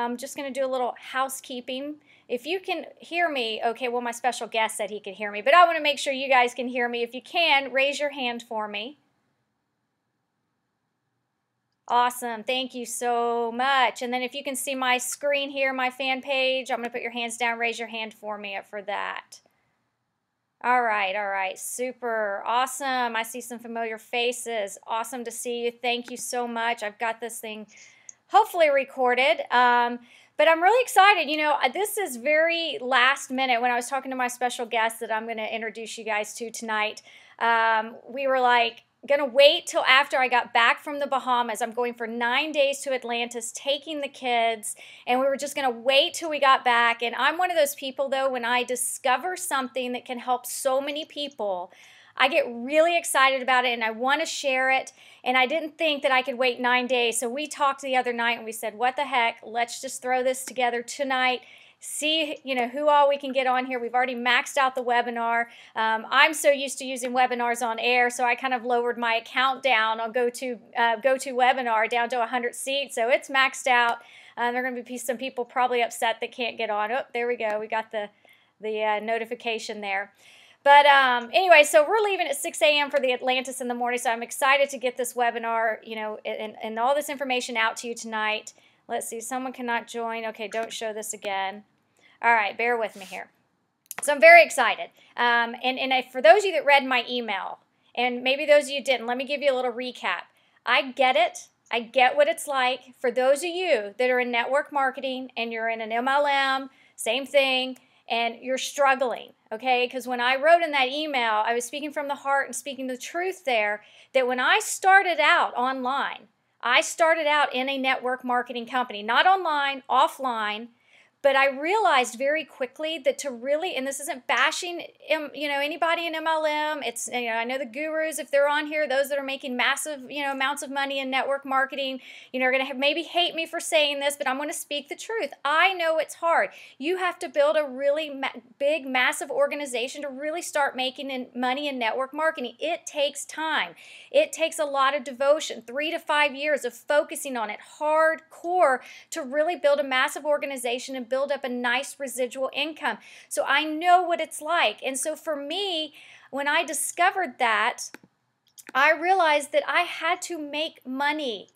I'm just going to do a little housekeeping. If you can hear me, okay, well, my special guest said he could hear me, but I want to make sure you guys can hear me. If you can, raise your hand for me. Awesome. Thank you so much. And then if you can see my screen here, my fan page, I'm going to put your hands down. Raise your hand for me for that. All right. Super awesome. I see some familiar faces. Awesome to see you. Thank you so much. I've got this thing hopefully recorded. But I'm really excited. You know, this is very last minute. When I was talking to my special guest that I'm going to introduce you guys to tonight, we were like, going to wait till after I got back from the Bahamas. I'm going for 9 days to Atlantis, taking the kids, and we were just going to wait till we got back. And I'm one of those people, though, when I discover something that can help so many people, I get really excited about it and I want to share it. And I didn't think that I could wait 9 days. So we talked the other night and we said, what the heck, let's just throw this together tonight. See, you know, who all we can get on here. We've already maxed out the webinar. I'm so used to using webinars on air, so I kind of lowered my account down on GoToWebinar down to 100 seats. So it's maxed out. There are going to be some people probably upset that can't get on. Oh, there we go. We got the notification there. But anyway, so we're leaving at 6 a.m. for the Atlantis in the morning, so I'm excited to get this webinar, you know, and all this information out to you tonight. Let's see, someone cannot join. Okay, don't show this again. All right, bear with me here. So I'm very excited. For those of you that read my email, and maybe those of you didn't, let me give you a little recap. I get it. I get what it's like. For those of you that are in network marketing and you're in an MLM, same thing, and you're struggling, okay? Because when I wrote in that email, I was speaking from the heart and speaking the truth there, that when I started out online, I started out in a network marketing company, not online, offline, but I realized very quickly that to really, and this isn't bashing, you know, anybody in MLM. It's, you know, I know the gurus, if they're on here, those that are making massive, you know, amounts of money in network marketing, you know, are going to maybe hate me for saying this, but I'm going to speak the truth. I know it's hard. You have to build a really big, massive organization to really start making money in network marketing. It takes time. It takes a lot of devotion, 3 to 5 years of focusing on it hardcore to really build a massive organization and build up a nice residual income. So I know what it's like. And so for me, when I discovered that, I realized that I had to make money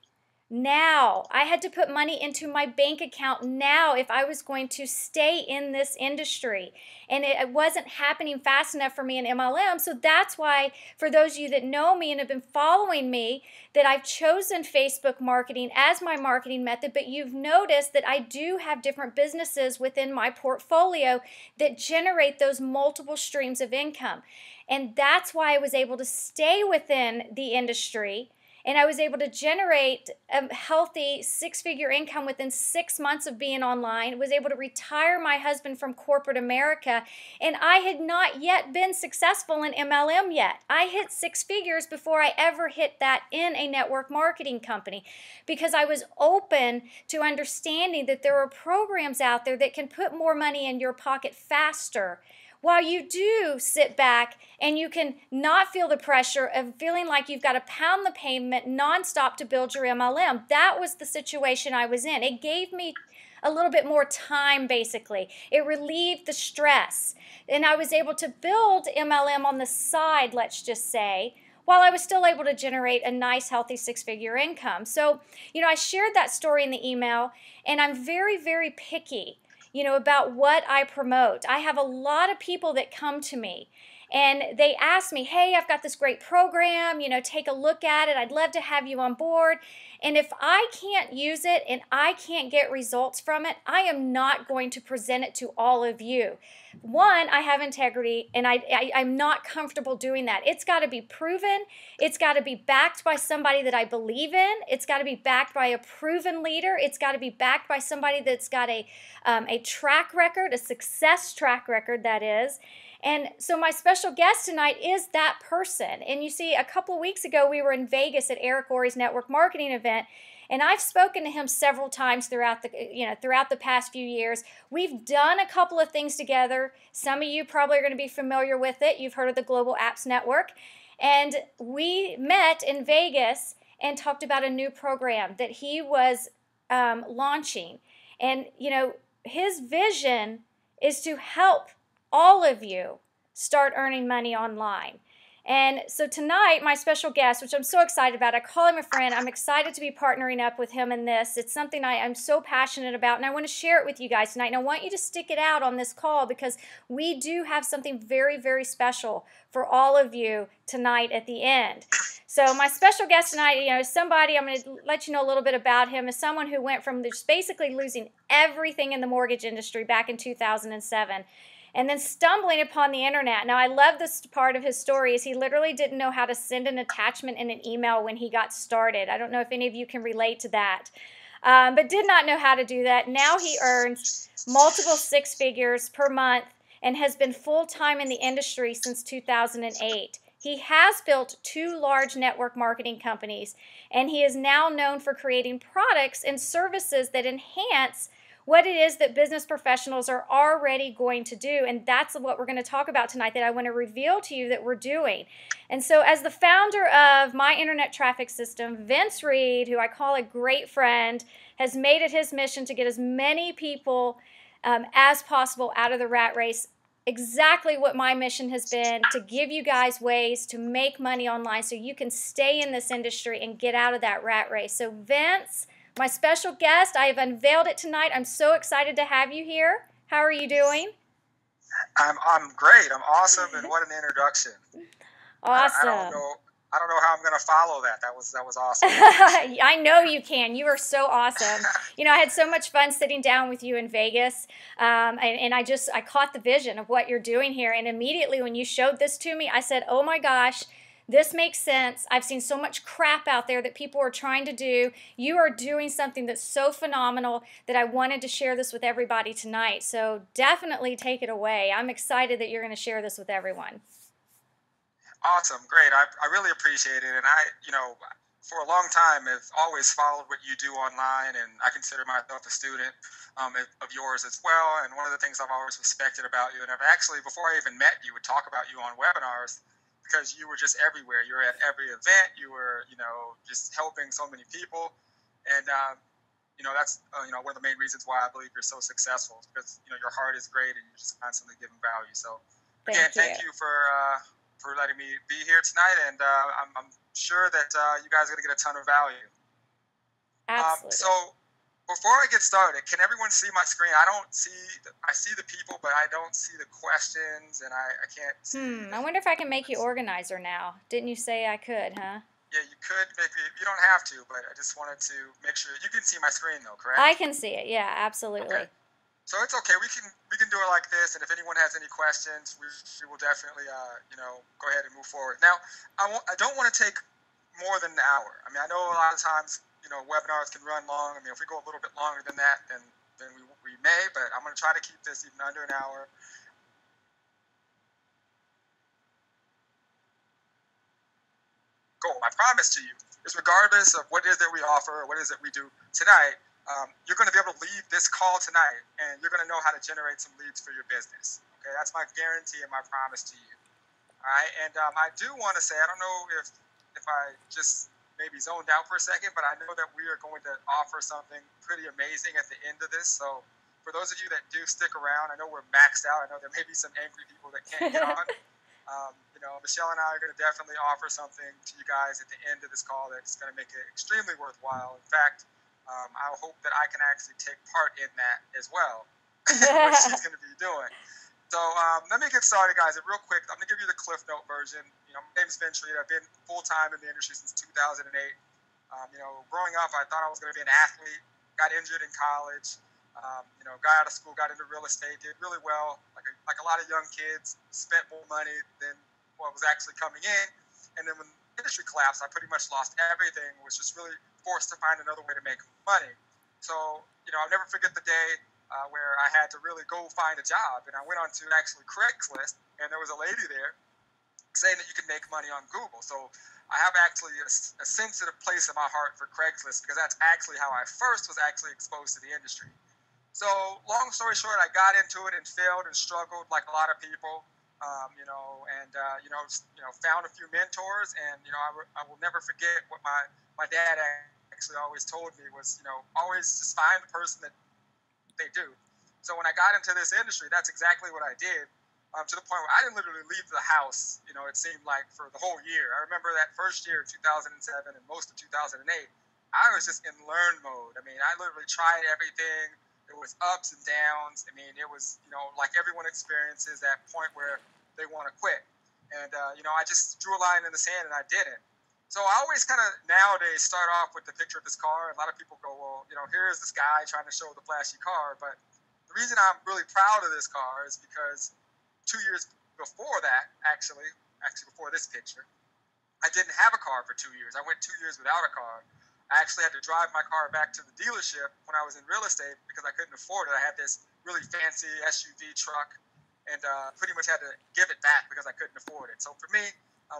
now. I had to put money into my bank account now if I was going to stay in this industry. And it wasn't happening fast enough for me in MLM. So that's why, for those of you that know me and have been following me, that I've chosen Facebook marketing as my marketing method. But you've noticed that I do have different businesses within my portfolio that generate those multiple streams of income. And that's why I was able to stay within the industry. And I was able to generate a healthy 6-figure income within 6 months of being online. I was able to retire my husband from corporate America. And I had not yet been successful in MLM yet. I hit 6 figures before I ever hit that in a network marketing company, because I was open to understanding that there are programs out there that can put more money in your pocket faster, while you do sit back and you can not feel the pressure of feeling like you've got to pound the pavement nonstop to build your MLM. That was the situation I was in. It gave me a little bit more time, basically. It relieved the stress. And I was able to build MLM on the side, let's just say, while I was still able to generate a nice, healthy 6-figure income. So, you know, I shared that story in the email, and I'm very, very picky, you know, about what I promote. I have a lot of people that come to me and they ask me, hey, I've got this great program, you know, take a look at it. I'd love to have you on board. And if I can't use it and I can't get results from it, I am not going to present it to all of you. One, I have integrity, and I'm not comfortable doing that. It's got to be proven. It's got to be backed by somebody that I believe in. It's got to be backed by a proven leader. It's got to be backed by somebody that's got a track record, a success track record, that is. And so my special guest tonight is that person. And you see, a couple of weeks ago, we were in Vegas at Eric Worre's network marketing event. And I've spoken to him several times throughout the past few years. We've done a couple of things together. Some of you probably are going to be familiar with it. You've heard of the Global Apps Network. And we met in Vegas and talked about a new program that he was launching. And, his vision is to help all of you start earning money online. And so tonight, my special guest, which I'm so excited about, I call him a friend. I'm excited to be partnering up with him in this. It's something I'm so passionate about, and I want to share it with you guys tonight. And I want you to stick it out on this call because we do have something very, very special for all of you tonight at the end. So my special guest tonight, is somebody, I'm going to let you know a little bit about him, is someone who went from just basically losing everything in the mortgage industry back in 2007 and then stumbling upon the internet. Now, I love this part of his story is he literally didn't know how to send an attachment in an email when he got started. I don't know if any of you can relate to that, but did not know how to do that. Now he earns multiple six figures per month and has been full-time in the industry since 2008. He has built 2 large network marketing companies, and he is now known for creating products and services that enhance what it is that business professionals are already going to do. And that's what we're going to talk about tonight, that I want to reveal to you that we're doing. And so as the founder of My Internet Traffic System, Vince Reed, who I call a great friend, has made it his mission to get as many people as possible out of the rat race. Exactly what my mission has been, to give you guys ways to make money online so you can stay in this industry and get out of that rat race. So Vince, my special guest, I have unveiled it tonight. I'm so excited to have you here. How are you doing? I'm great. I'm awesome, and what an introduction. Awesome. I don't know how I'm going to follow that. That was awesome. I know you can. You are so awesome. I had so much fun sitting down with you in Vegas, and I caught the vision of what you're doing here. And immediately when you showed this to me, I said, oh my gosh, this makes sense. I've seen so much crap out there that people are trying to do. You are doing something that's so phenomenal that I wanted to share this with everybody tonight. So definitely take it away. I'm excited that you're going to share this with everyone. Awesome. Great. I really appreciate it. And for a long time, have always followed what you do online, and I consider myself a student of yours as well. And one of the things I've always respected about you, and I've actually, before I even met you, would talk about you on webinars, because you were just everywhere. You were at every event. You were, just helping so many people. And, that's, one of the main reasons why I believe you're so successful, because, your heart is great and you're just constantly giving value. So, again, thank you for letting me be here tonight. And I'm sure that you guys are going to get a ton of value. Absolutely. So before I get started, can everyone see my screen? I see the people, but I don't see the questions, and I can't see. I wonder if I can make you organizer now. Didn't you say I could, huh? Yeah, you could. Maybe you don't have to, but I just wanted to make sure you can see my screen, though, correct? I can see it. Yeah, absolutely. Okay. So it's okay. We can do it like this, and if anyone has any questions, we will definitely go ahead and move forward. Now, I don't want to take more than an hour. I mean, I know a lot of times webinars can run long. I mean, if we go a little bit longer than that, then we may, but I'm going to try to keep this even under an hour. Goal. My promise to you is, regardless of what it is that we offer or what it is that we do tonight, you're going to be able to leave this call tonight, and you're going to know how to generate some leads for your business. Okay, that's my guarantee and my promise to you. All right, and I do want to say, I don't know if I just maybe zoned out for a second, but I know that we are going to offer something pretty amazing at the end of this. So for those of you that do stick around, I know we're maxed out. I know there may be some angry people that can't get on. Michelle and I are going to definitely offer something to you guys at the end of this call that's going to make it extremely worthwhile. In fact, I hope that I can actually take part in that as well, what she's going to be doing. So let me get started, guys. Real quick, I'm going to give you the Cliff Note version. My name's Vince Reed. I've been full-time in the industry since 2008. Growing up, I thought I was going to be an athlete. Got injured in college. Got out of school, got into real estate, did really well. Like a lot of young kids, spent more money than what was actually coming in. And then when the industry collapsed, I pretty much lost everything. Was just really forced to find another way to make money. So, I'll never forget the day where I had to really go find a job. And I went on to actually Craigslist, and there was a lady there saying that you could make money on Google. So I have actually a sensitive place in my heart for Craigslist, because that's actually how I first was actually exposed to the industry. So long story short, I got into it and failed and struggled like a lot of people, found a few mentors, and, I will never forget what my dad actually always told me was, always just find the person that they do. So when I got into this industry, that's exactly what I did. To the point where I didn't literally leave the house, it seemed like for the whole year. I remember that first year, 2007, and most of 2008, I was just in learn mode. I mean, I literally tried everything. It was ups and downs. I mean, it was, like everyone experiences that point where they want to quit. And, I just drew a line in the sand and I didn't. So I always kind of nowadays start off with the picture of this car. A lot of people go, well, here's this guy trying to show the flashy car. But the reason I'm really proud of this car is because 2 years before that, actually before this picture, I didn't have a car for 2 years. I went 2 years without a car. I actually had to drive my car back to the dealership when I was in real estate because I couldn't afford it. I had this really fancy SUV truck and pretty much had to give it back because I couldn't afford it. So for me,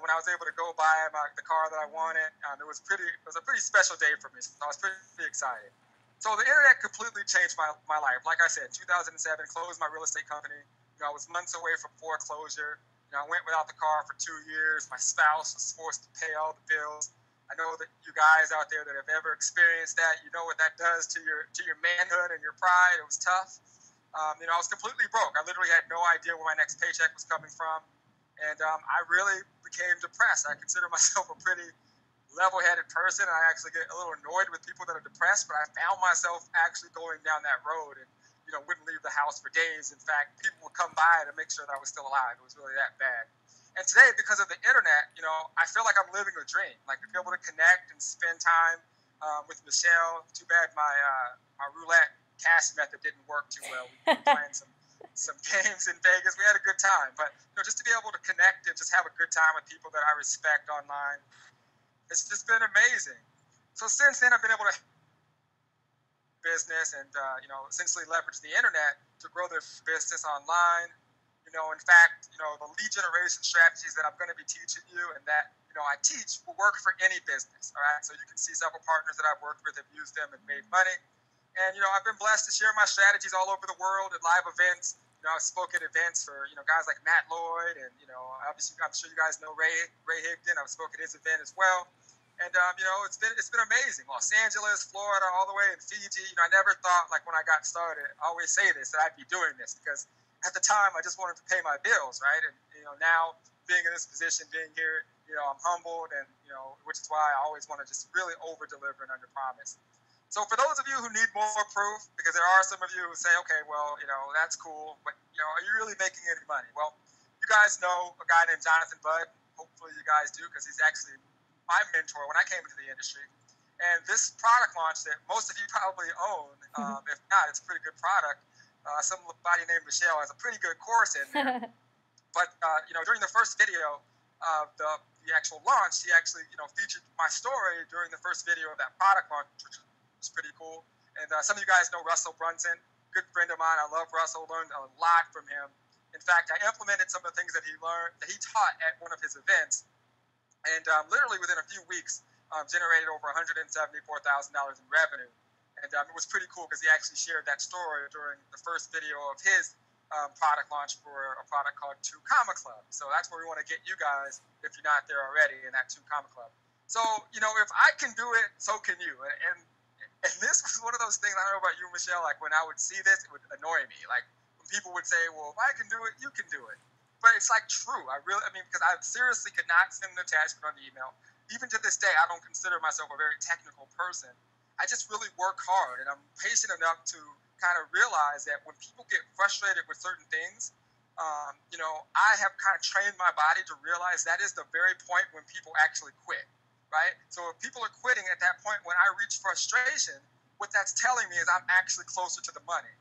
when I was able to go buy the car that I wanted, it was a pretty special day for me. So I was pretty excited. So the internet completely changed my life. Like I said, 2007, closed my real estate company. I was months away from foreclosure. I went without the car for 2 years. My spouse was forced to pay all the bills. I know that you guys out there that have ever experienced that, you know what that does to your manhood and your pride. It was tough. I was completely broke. I literally had no idea where my next paycheck was coming from. And I really became depressed. I consider myself a pretty level-headed person. I actually get a little annoyed with people that are depressed, but I found myself actually going down that road and wouldn't leave the house for days. In fact, people would come by to make sure that I was still alive. It was really that bad. And today, because of the internet, I feel like I'm living a dream. Like, to be able to connect and spend time with Michelle. Too bad my roulette cash method didn't work too well. We were playing some games in Vegas. We had a good time. But, just to be able to connect and just have a good time with people that I respect online, it's just been amazing. So since then, I've been able to business and essentially leverage the internet to grow their business online. In fact, the lead generation strategies that I'm going to be teaching you and that I teach will work for any business. All right, so you can see several partners that I've worked with have used them and made money. And I've been blessed to share my strategies all over the world at live events. I've spoken at events for guys like Matt Lloyd and obviously I'm sure you guys know Ray Higdon. I've spoken at his event as well. And, it's been amazing. Los Angeles, Florida, all the way in Fiji. I never thought, like, when I got started, I always say this, that I'd be doing this because at the time I just wanted to pay my bills, right? And, now being in this position, being here, I'm humbled and, which is why I always want to just really over-deliver and under-promise. So for those of you who need more proof, because there are some of you who say, okay, well, that's cool, but, are you really making any money? Well, you guys know a guy named Jonathan Budd. Hopefully you guys do because he's actually my mentor when I came into the industry. And this product launch that most of you probably own, if not, it's a pretty good product. Somebody named Michelle has a pretty good course in there. But, during the first video of the actual launch, he actually, featured my story during the first video of that product launch, which was pretty cool. And some of you guys know Russell Brunson, good friend of mine. I love Russell, learned a lot from him. In fact, I implemented some of the things that he taught at one of his events. And literally within a few weeks, generated over $174,000 in revenue. And it was pretty cool because he actually shared that story during the first video of his product launch for a product called 2 Comma Club. So that's where we want to get you guys if you're not there already in that 2 Comma Club. So, if I can do it, so can you. And this was one of those things, I don't know about you, Michelle, like when I would see this, it would annoy me. Like when people would say, well, if I can do it, you can do it. But it's like true. Because I seriously could not send an attachment on the email. Even to this day, I don't consider myself a very technical person. I just really work hard, and I'm patient enough to kind of realize that when people get frustrated with certain things, I have kind of trained my body to realize that is the very point when people actually quit, right? So if people are quitting at that point when I reach frustration, what that's telling me is I'm actually closer to the money.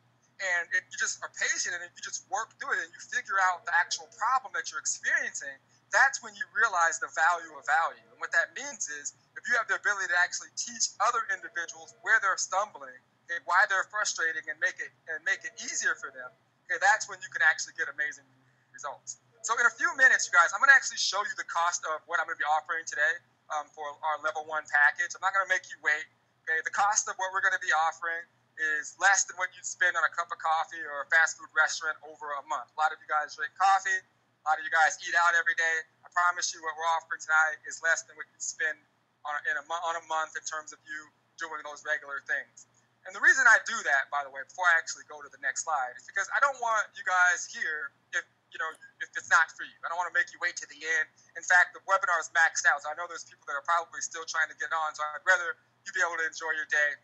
And if you just are patient and if you just work through it and you figure out the actual problem that you're experiencing, that's when you realize the value of value. And what that means is if you have the ability to actually teach other individuals where they're stumbling, okay, why they're frustrating and make it easier for them, okay, that's when you can actually get amazing results. So in a few minutes, you guys, I'm going to actually show you the cost of what I'm going to be offering today for our level 1 package. I'm not going to make you wait. Okay, the cost of what we're going to be offering is less than what you'd spend on a cup of coffee or a fast food restaurant over a month. A lot of you guys drink coffee. A lot of you guys eat out every day. I promise you what we're offering tonight is less than what you'd spend on a month in terms of you doing those regular things. And the reason I do that, by the way, before I actually go to the next slide, is because I don't want you guys here if it's not for you. I don't want to make you wait to the end. In fact, the webinar is maxed out, so I know there's people that are probably still trying to get on. So I'd rather you be able to enjoy your day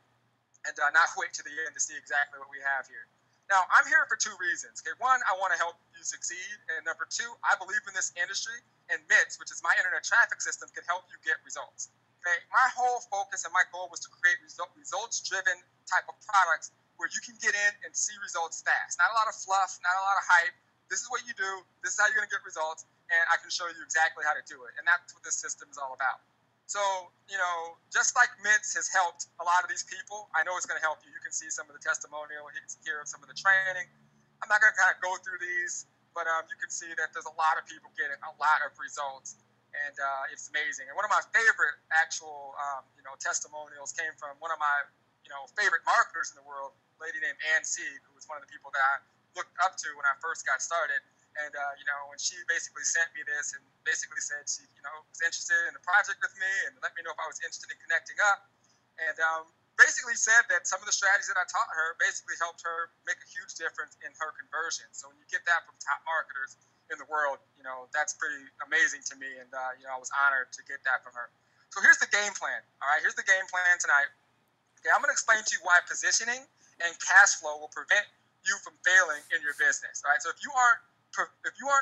and not wait to the end to see exactly what we have here. Now, I'm here for two reasons. Okay, one, I want to help you succeed, and number two, I believe in this industry, and MITS, which is my internet traffic system, can help you get results. Okay, my whole focus and my goal was to create results-driven type of products where you can get in and see results fast. Not a lot of fluff, not a lot of hype. This is what you do. This is how you're going to get results, and I can show you exactly how to do it. And that's what this system is all about. So, just like MITS has helped a lot of these people, I know it's going to help you. You can see some of the testimonial here of some of the training. I'm not going to kind of go through these, but you can see that there's a lot of people getting a lot of results, and it's amazing. And one of my favorite actual, testimonials came from one of my, favorite marketers in the world, a lady named Ann Sieg, who was one of the people that I looked up to when I first got started. And, when she basically sent me this and basically said she, was interested in the project with me and let me know if I was interested in connecting up. And basically said that some of the strategies that I taught her basically helped her make a huge difference in her conversion. So when you get that from top marketers in the world, that's pretty amazing to me. And, I was honored to get that from her. So here's the game plan. All right, here's the game plan tonight. Okay, I'm going to explain to you why positioning and cash flow will prevent you from failing in your business. All right, so if you aren't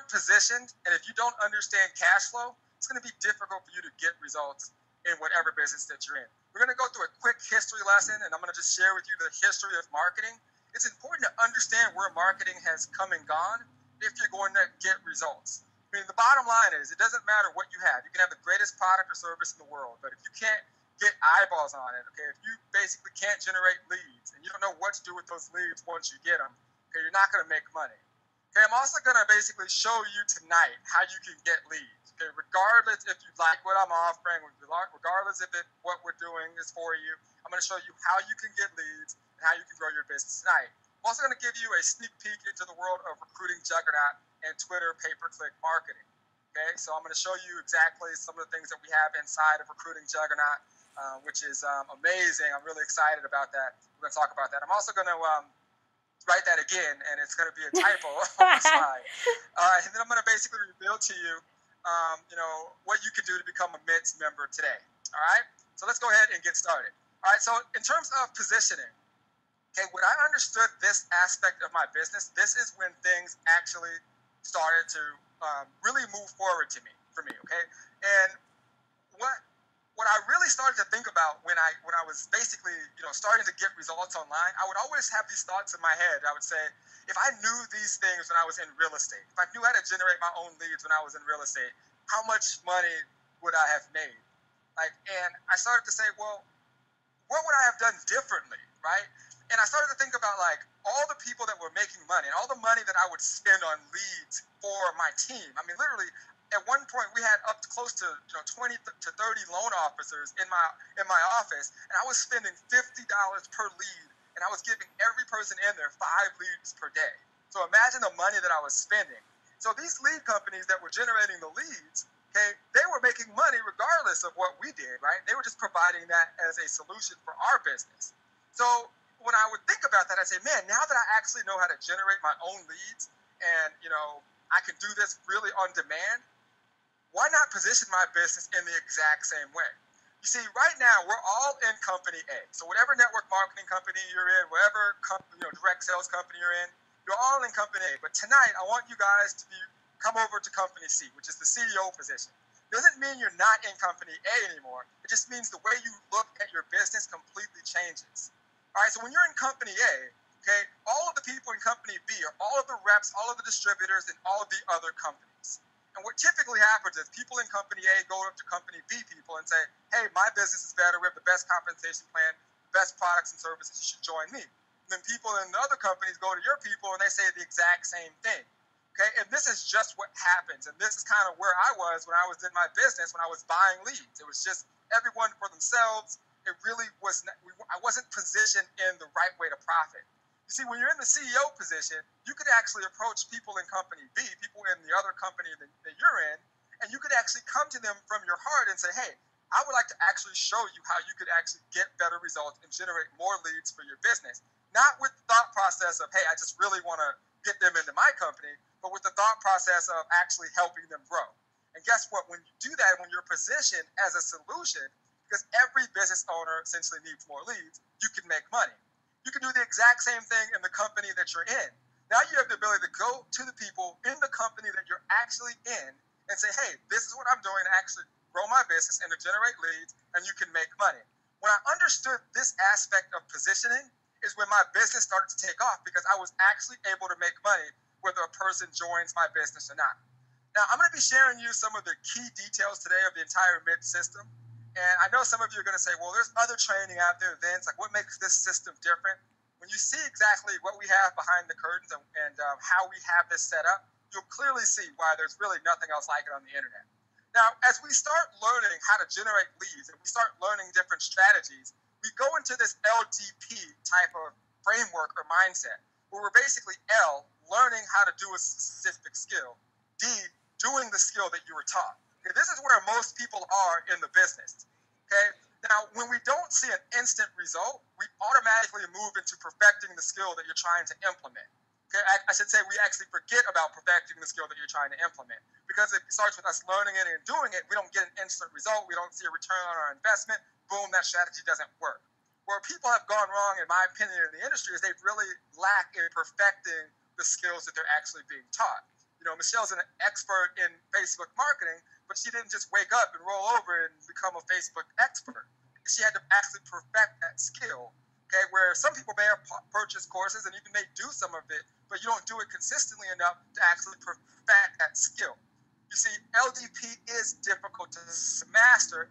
positioned and if you don't understand cash flow, it's going to be difficult for you to get results in whatever business that you're in. We're going to go through a quick history lesson, and I'm going to just share with you the history of marketing. It's important to understand where marketing has come and gone if you're going to get results. I mean, the bottom line is it doesn't matter what you have. You can have the greatest product or service in the world, but if you can't get eyeballs on it, okay, if you basically can't generate leads and you don't know what to do with those leads once you get them, okay, you're not going to make money. Okay, I'm also going to basically show you tonight how you can get leads. Okay, regardless if you like what I'm offering, regardless if what we're doing is for you, I'm going to show you how you can get leads and how you can grow your business tonight. I'm also going to give you a sneak peek into the world of recruiting juggernaut and Twitter pay-per-click marketing. Okay, so I'm going to show you exactly some of the things that we have inside of recruiting juggernaut, which is amazing. I'm really excited about that. We're going to talk about that. I'm also going to write that again, and it's going to be a typo on the slide. And then I'm going to basically reveal to you, what you can do to become a MITS member today. All right? So let's go ahead and get started. All right, so in terms of positioning, okay, when I understood this aspect of my business, this is when things actually started to really move forward for me, okay? And what I really started to think about when I was basically, starting to get results online, I would always have these thoughts in my head. I would say, if I knew these things when I was in real estate, if I knew how to generate my own leads when I was in real estate, how much money would I have made? And I started to say, well, what would I have done differently, right? And I started to think about all the people that were making money and all the money that I would spend on leads for my team. I mean, literally, at one point we had up to close to 20 to 30 loan officers in my office, and I was spending $50 per lead, and I was giving every person in there 5 leads per day. So imagine the money that I was spending. So these lead companies that were generating the leads, okay, they were making money regardless of what we did, right? They were just providing that as a solution for our business. So when I would think about that, I'd say, man, now that I actually know how to generate my own leads and, I can do this really on demand, why not position my business in the exact same way? You see, right now, we're all in company A. So whatever network marketing company you're in, whatever direct sales company you're in, you're all in company A. But tonight, I want you guys to come over to company C, which is the CEO position. It doesn't mean you're not in company A anymore. It just means the way you look at your business completely changes. All right, so when you're in company A, okay, all of the people in company B are all of the reps, all of the distributors, and all of the other companies. And what typically happens is people in company A go up to company B people and say, hey, my business is better. We have the best compensation plan, the best products and services. You should join me. And then people in the other companies go to your people and they say the exact same thing. Okay, and this is just what happens. And this is kind of where I was when I was in my business, when I was buying leads. It was just everyone for themselves. It really was not, I wasn't positioned in the right way to profit. You see, when you're in the CEO position, you could actually approach people in company B, people in the other company that you're in, and you could actually come to them from your heart and say, hey, I would like to actually show you how you could actually get better results and generate more leads for your business. Not with the thought process of, hey, I just really want to get them into my company, but with the thought process of actually helping them grow. And guess what? When you do that, when you're positioned as a solution, because every business owner essentially needs more leads, you can make money. You can do the exact same thing in the company that you're in. Now you have the ability to go to the people in the company that you're actually in and say, hey, this is what I'm doing to actually grow my business and to generate leads, and you can make money. When I understood this aspect of positioning is when my business started to take off, because I was actually able to make money whether a person joins my business or not. Now, I'm going to be sharing you some of the key details today of the entire MID system. And I know some of you are going to say, well, there's other training out there, Vince. Like, what makes this system different? When you see exactly what we have behind the curtains and how we have this set up, you'll clearly see why there's really nothing else like it on the internet. Now, as we start learning how to generate leads and we start learning different strategies, we go into this LDP type of framework or mindset, where we're basically L, learning how to do a specific skill, D, doing the skill that you were taught. Okay, this is where most people are in the business. Okay, now when we don't see an instant result, we automatically move into perfecting the skill that you're trying to implement. Okay, I should say we actually forget about perfecting the skill that you're trying to implement, because it starts with us learning it and doing it. We don't get an instant result. We don't see a return on our investment. Boom, that strategy doesn't work. Where people have gone wrong, in my opinion, in the industry is they've really lacked in perfecting the skills that they're actually being taught. You know, Michelle's an expert in Facebook marketing, but she didn't just wake up and roll over and become a Facebook expert. She had to actually perfect that skill. Okay, where some people may have purchased courses and even may do some of it, but you don't do it consistently enough to actually perfect that skill. You see, LDP is difficult to master.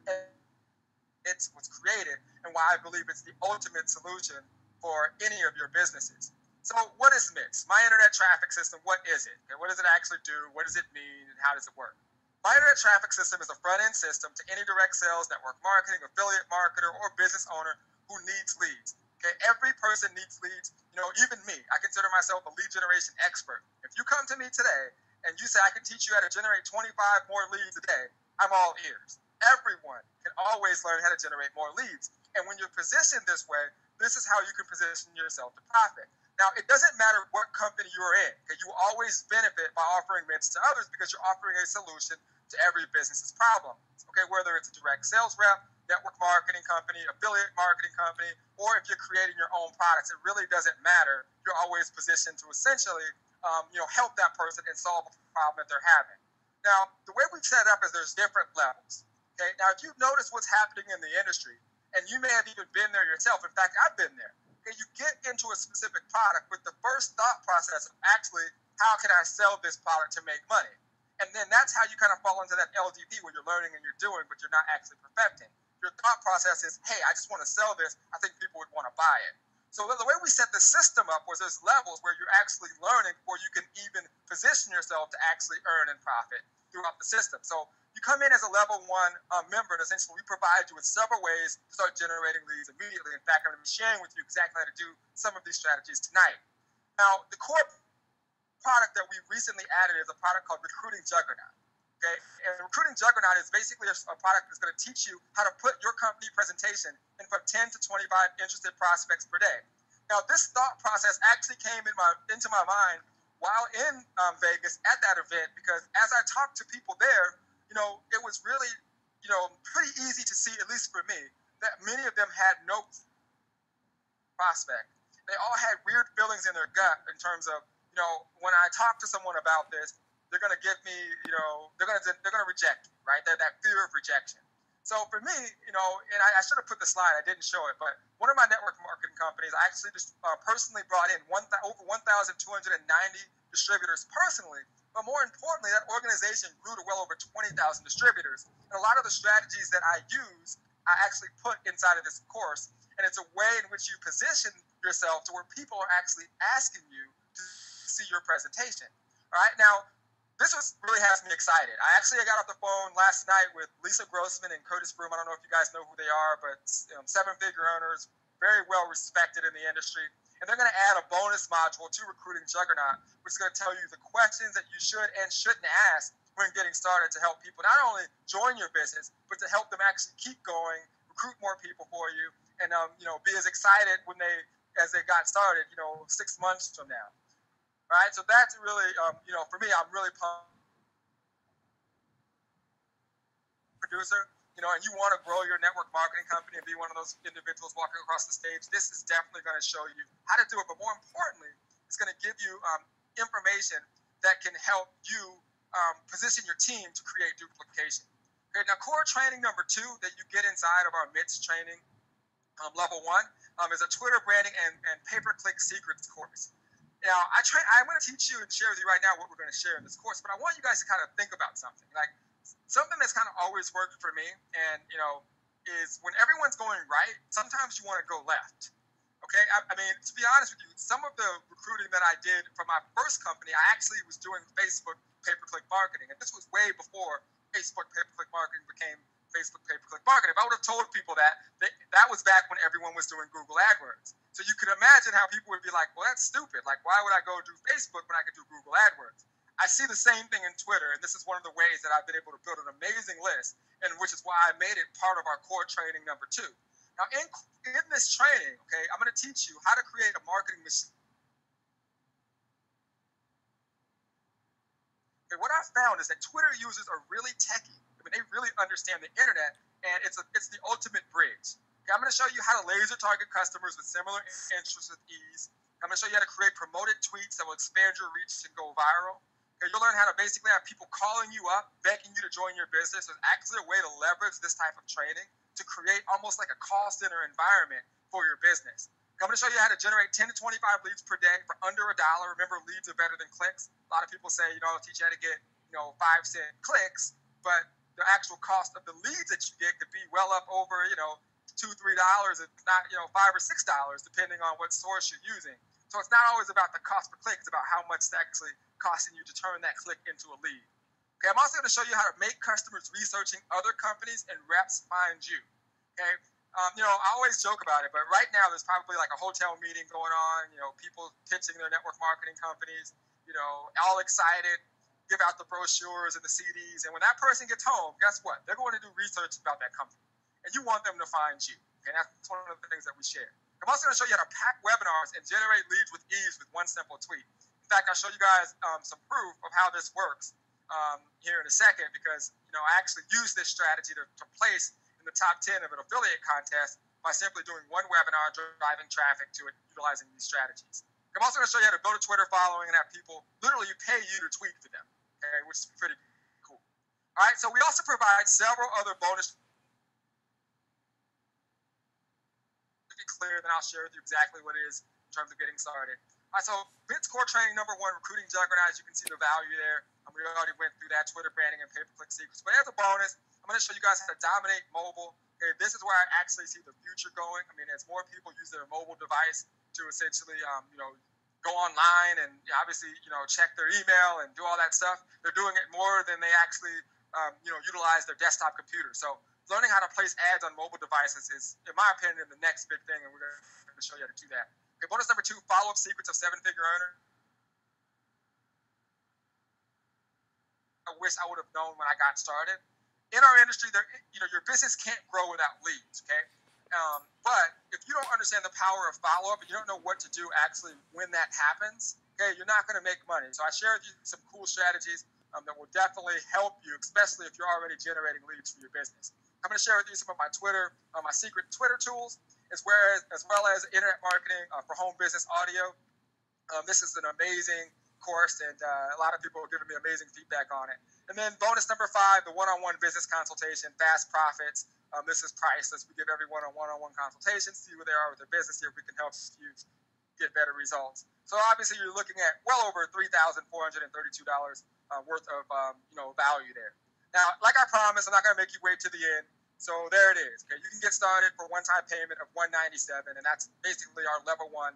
It's what's created, and why I believe it's the ultimate solution for any of your businesses. So what is MITS? My Internet Traffic System, what is it? Okay, what does it actually do? What does it mean, and how does it work? My Internet Traffic System is a front-end system to any direct sales, network marketing, affiliate marketer, or business owner who needs leads. Okay, every person needs leads. You know, even me, I consider myself a lead generation expert. If you come to me today and you say I can teach you how to generate 25 more leads a day, I'm all ears. Everyone can always learn how to generate more leads. And when you're positioned this way, this is how you can position yourself to profit. Now, it doesn't matter what company you're in. Okay? You will always benefit by offering MITS to others, because you're offering a solution to every business's problem. Okay, whether it's a direct sales rep, network marketing company, affiliate marketing company, or if you're creating your own products, it really doesn't matter. You're always positioned to essentially, help that person and solve the problem that they're having. Now, the way we've set it up is there's different levels. Okay, now if you've noticed what's happening in the industry, and you may have even been there yourself. In fact, I've been there. Okay, you get into a specific product with the first thought process of actually, how can I sell this product to make money? And then that's how you kind of fall into that LDP, where you're learning and you're doing, but you're not actually perfecting. Your thought process is, hey, I just want to sell this. I think people would want to buy it. So the way we set the system up was there's levels where you're actually learning before you can even position yourself to actually earn and profit throughout the system. So you come in as a level 1 member, and essentially we provide you with several ways to start generating leads immediately. In fact, I'm going to be sharing with you exactly how to do some of these strategies tonight. Now, the core product that we recently added is a product called Recruiting Juggernaut. Okay, and Recruiting Juggernaut is basically a product that's going to teach you how to put your company presentation in from 10 to 25 interested prospects per day. Now, this thought process actually came into my mind while in Vegas at that event, because as I talked to people there, it was really, pretty easy to see, at least for me, that many of them had no prospect. They all had weird feelings in their gut in terms of, when I talk to someone about this, they're going to give me, they're going to reject me, right? That fear of rejection. So for me, and I should have put the slide, I didn't show it, but one of my network marketing companies, I actually just personally brought in over 1,290 distributors personally. But more importantly, that organization grew to well over 20,000 distributors. And a lot of the strategies that I use, I actually put inside of this course. And it's a way in which you position yourself to where people are actually asking you to see your presentation. All right, now, this really has me excited. I got off the phone last night with Lisa Grossman and Curtis Broom. I don't know if you guys know who they are, but 7-figure owners, very well respected in the industry. And they're going to add a bonus module to Recruiting Juggernaut, which is going to tell you the questions that you should and shouldn't ask when getting started to help people not only join your business, but to help them actually keep going, recruit more people for you, and be as excited as they got started, 6 months from now, right? So that's really, for me, I'm really pumped. Producer, and you want to grow your network marketing company and be one of those individuals walking across the stage, this is definitely going to show you how to do it. But more importantly, it's going to give you information that can help you position your team to create duplication. Okay, now core training number 2 that you get inside of our MITS training, level 1, is a Twitter branding and pay-per-click secrets course. Now, I'm going to teach you and share with you right now what we're going to share in this course, but I want you guys to kind of think about something. Like, something that's kind of always worked for me, and is when everyone's going right, sometimes you want to go left. Okay, I mean, to be honest with you, some of the recruiting that I did for my first company, I actually was doing Facebook pay-per-click marketing, and this was way before Facebook pay-per-click marketing became Facebook pay-per-click marketing. If I would have told people that was back when everyone was doing Google AdWords. So you could imagine how people would be like, well, that's stupid. Like, why would I go do Facebook when I could do Google AdWords? I see the same thing in Twitter, and this is one of the ways that I've been able to build an amazing list, and which is why I made it part of our core training number 2. Now, in this training, okay, I'm going to teach you how to create a marketing machine. Okay, what I've found is that Twitter users are really techie. I mean, they really understand the internet, and it's the ultimate bridge. Okay, I'm going to show you how to laser target customers with similar interests with ease. I'm going to show you how to create promoted tweets that will expand your reach and go viral. Okay, you'll learn how to basically have people calling you up, begging you to join your business. There's actually a way to leverage this type of training to create almost like a call center environment for your business. Okay, I'm going to show you how to generate 10 to 25 leads per day for under $1. Remember, leads are better than clicks. A lot of people say, I'll teach you how to get, 5-cent clicks, but the actual cost of the leads that you get could be well up over, $2-3, if not, $5 or $6, depending on what source you're using. So it's not always about the cost per click. It's about how much it's actually costing you to turn that click into a lead. Okay, I'm also going to show you how to make customers researching other companies and reps find you. Okay, I always joke about it, but right now there's probably like a hotel meeting going on, people pitching their network marketing companies, all excited, give out the brochures and the CDs. And when that person gets home, guess what? They're going to do research about that company. And you want them to find you. Okay, that's one of the things that we share. I'm also going to show you how to pack webinars and generate leads with ease with one simple tweet. In fact, I'll show you guys some proof of how this works here in a second, because I actually use this strategy to place in the top 10 of an affiliate contest by simply doing one webinar, driving traffic to it, utilizing these strategies. I'm also going to show you how to build a Twitter following and have people literally pay you to tweet for them, okay, which is pretty cool. All right, so we also provide several other bonus. To be clear, then I'll share with you exactly what it is in terms of getting started. All right, so MITS core training number 1, recruiting juggernaut. You can see the value there. We already went through that, Twitter branding and pay-per-click secrets. But as a bonus, I'm going to show you guys how to dominate mobile. Okay, this is where I actually see the future going. I mean, as more people use their mobile device to essentially, go online and obviously, check their email and do all that stuff, they're doing it more than they actually, utilize their desktop computer. So learning how to place ads on mobile devices is, in my opinion, the next big thing, and we're going to show you how to do that. Okay, bonus number 2, follow-up secrets of 7-figure earner. I wish I would have known when I got started. In our industry, your business can't grow without leads, okay? But if you don't understand the power of follow-up and you don't know what to do actually when that happens, okay, you're not going to make money. So I share with you some cool strategies that will definitely help you, especially if you're already generating leads for your business. I'm going to share with you some of my my secret Twitter tools, as well as internet marketing for home business audio. This is an amazing course, and a lot of people are giving me amazing feedback on it. And then bonus number 5, the one-on-one business consultation, fast profits. This is priceless. We give everyone a one-on-one consultation, see where they are with their business, see if we can help you get better results. So obviously you're looking at well over $3,432 worth of value there. Now, like I promised, I'm not going to make you wait to the end. So there it is. Okay, you can get started for one-time payment of $197, and that's basically our level 1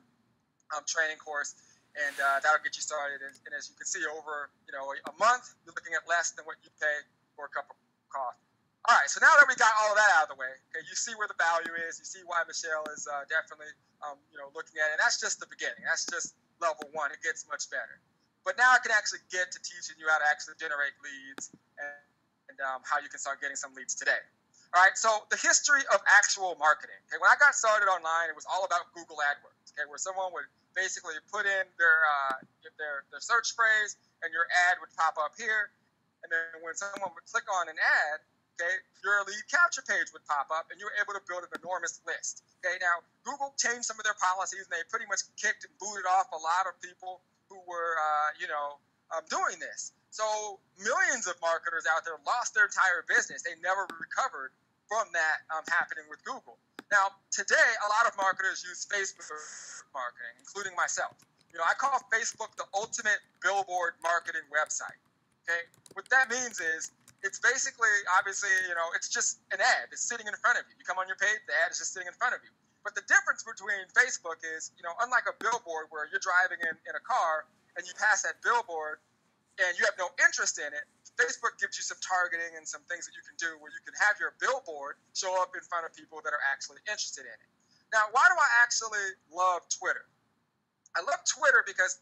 training course. And that'll get you started. And as you can see, over a month, you're looking at less than what you pay for a cup of coffee. All right, so now that we got all of that out of the way, okay, you see where the value is. You see why Michelle is definitely looking at it. And that's just the beginning. That's just level 1. It gets much better. But now I can actually get to teaching you how to actually generate leads and how you can start getting some leads today. All right, so the history of actual marketing. Okay, when I got started online, it was all about Google AdWords. Okay, where someone would basically put in their search phrase, and your ad would pop up here. And then when someone would click on an ad, okay, your lead capture page would pop up, and you were able to build an enormous list. Okay, now Google changed some of their policies, and they pretty much kicked and booted off a lot of people who were, doing this. So millions of marketers out there lost their entire business. They never recovered from that happening with Google. Now, today, a lot of marketers use Facebook marketing, including myself. I call Facebook the ultimate billboard marketing website. Okay, what that means is it's basically, obviously, it's just an ad. It's sitting in front of you. You come on your page, the ad is just sitting in front of you. But the difference between Facebook is, unlike a billboard where you're driving in a car and you pass that billboard and you have no interest in it, Facebook gives you some targeting and some things that you can do where you can have your billboard show up in front of people that are actually interested in it. Now, why do I actually love Twitter? I love Twitter because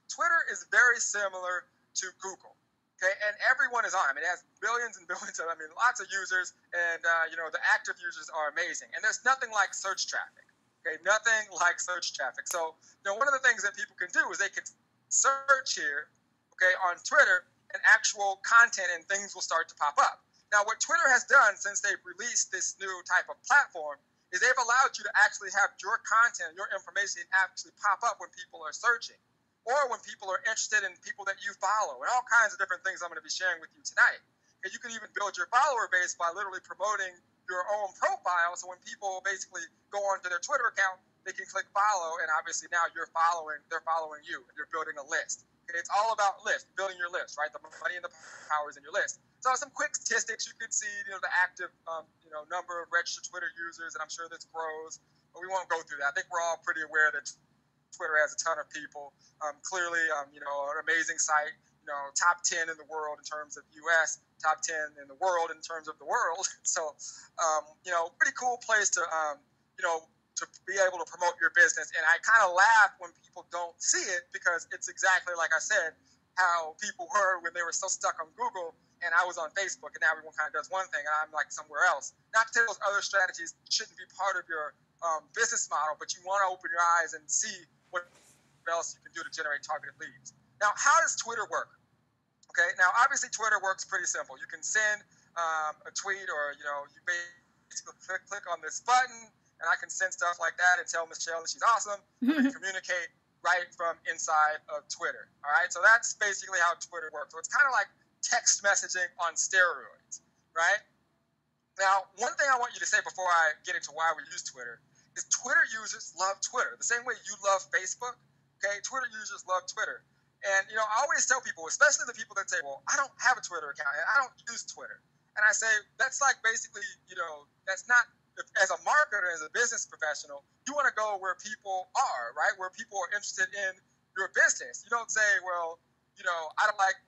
Twitter is very similar to Google. Okay, and everyone is on. It has billions and billions of, lots of users, and the active users are amazing. And there's nothing like search traffic. Okay, nothing like search traffic. So, one of the things that people can do is they can search here, okay, on Twitter, and actual content and things will start to pop up. Now, what Twitter has done since they've released this new type of platform is they've allowed you to actually have your content, your information actually pop up when people are searching, or when people are interested in people that you follow, and all kinds of different things I'm going to be sharing with you tonight. And you can even build your follower base by literally promoting your own profile. So when people basically go onto their Twitter account, they can click follow, and obviously now they're following you, and you're building a list. Okay, it's all about building your list, right? The money and the power is in your list. So some quick statistics you could see, the active, number of registered Twitter users, and I'm sure this grows, but we won't go through that. I think we're all pretty aware that Twitter has a ton of people. Clearly, an amazing site. Top 10 in the world in terms of U.S., top 10 in the world in terms of the world. So, pretty cool place to, to be able to promote your business. And I kind of laugh when people don't see it because it's exactly like I said, how people were when they were so stuck on Google and I was on Facebook, and now everyone kind of does one thing and I'm like somewhere else. Not to say those other strategies shouldn't be part of your business model, but you want to open your eyes and see what else you can do to generate targeted leads. Now, how does Twitter work? Okay, now obviously Twitter works pretty simple. You can send a tweet, or you basically click on this button, and I can send stuff like that and tell Michelle that she's awesome. And we communicate right from inside of Twitter. All right, so that's basically how Twitter works. So it's kind of like text messaging on steroids, right? Now, one thing I want you to say before I get into why we use Twitter is Twitter users love Twitter. The same way you love Facebook, okay? Twitter users love Twitter. And, I always tell people, especially the people that say, well, I don't have a Twitter account and I don't use Twitter. And I say, that's like basically, that's not, as a marketer, as a business professional, you want to go where people are, right? Where people are interested in your business. You don't say, well, I don't like,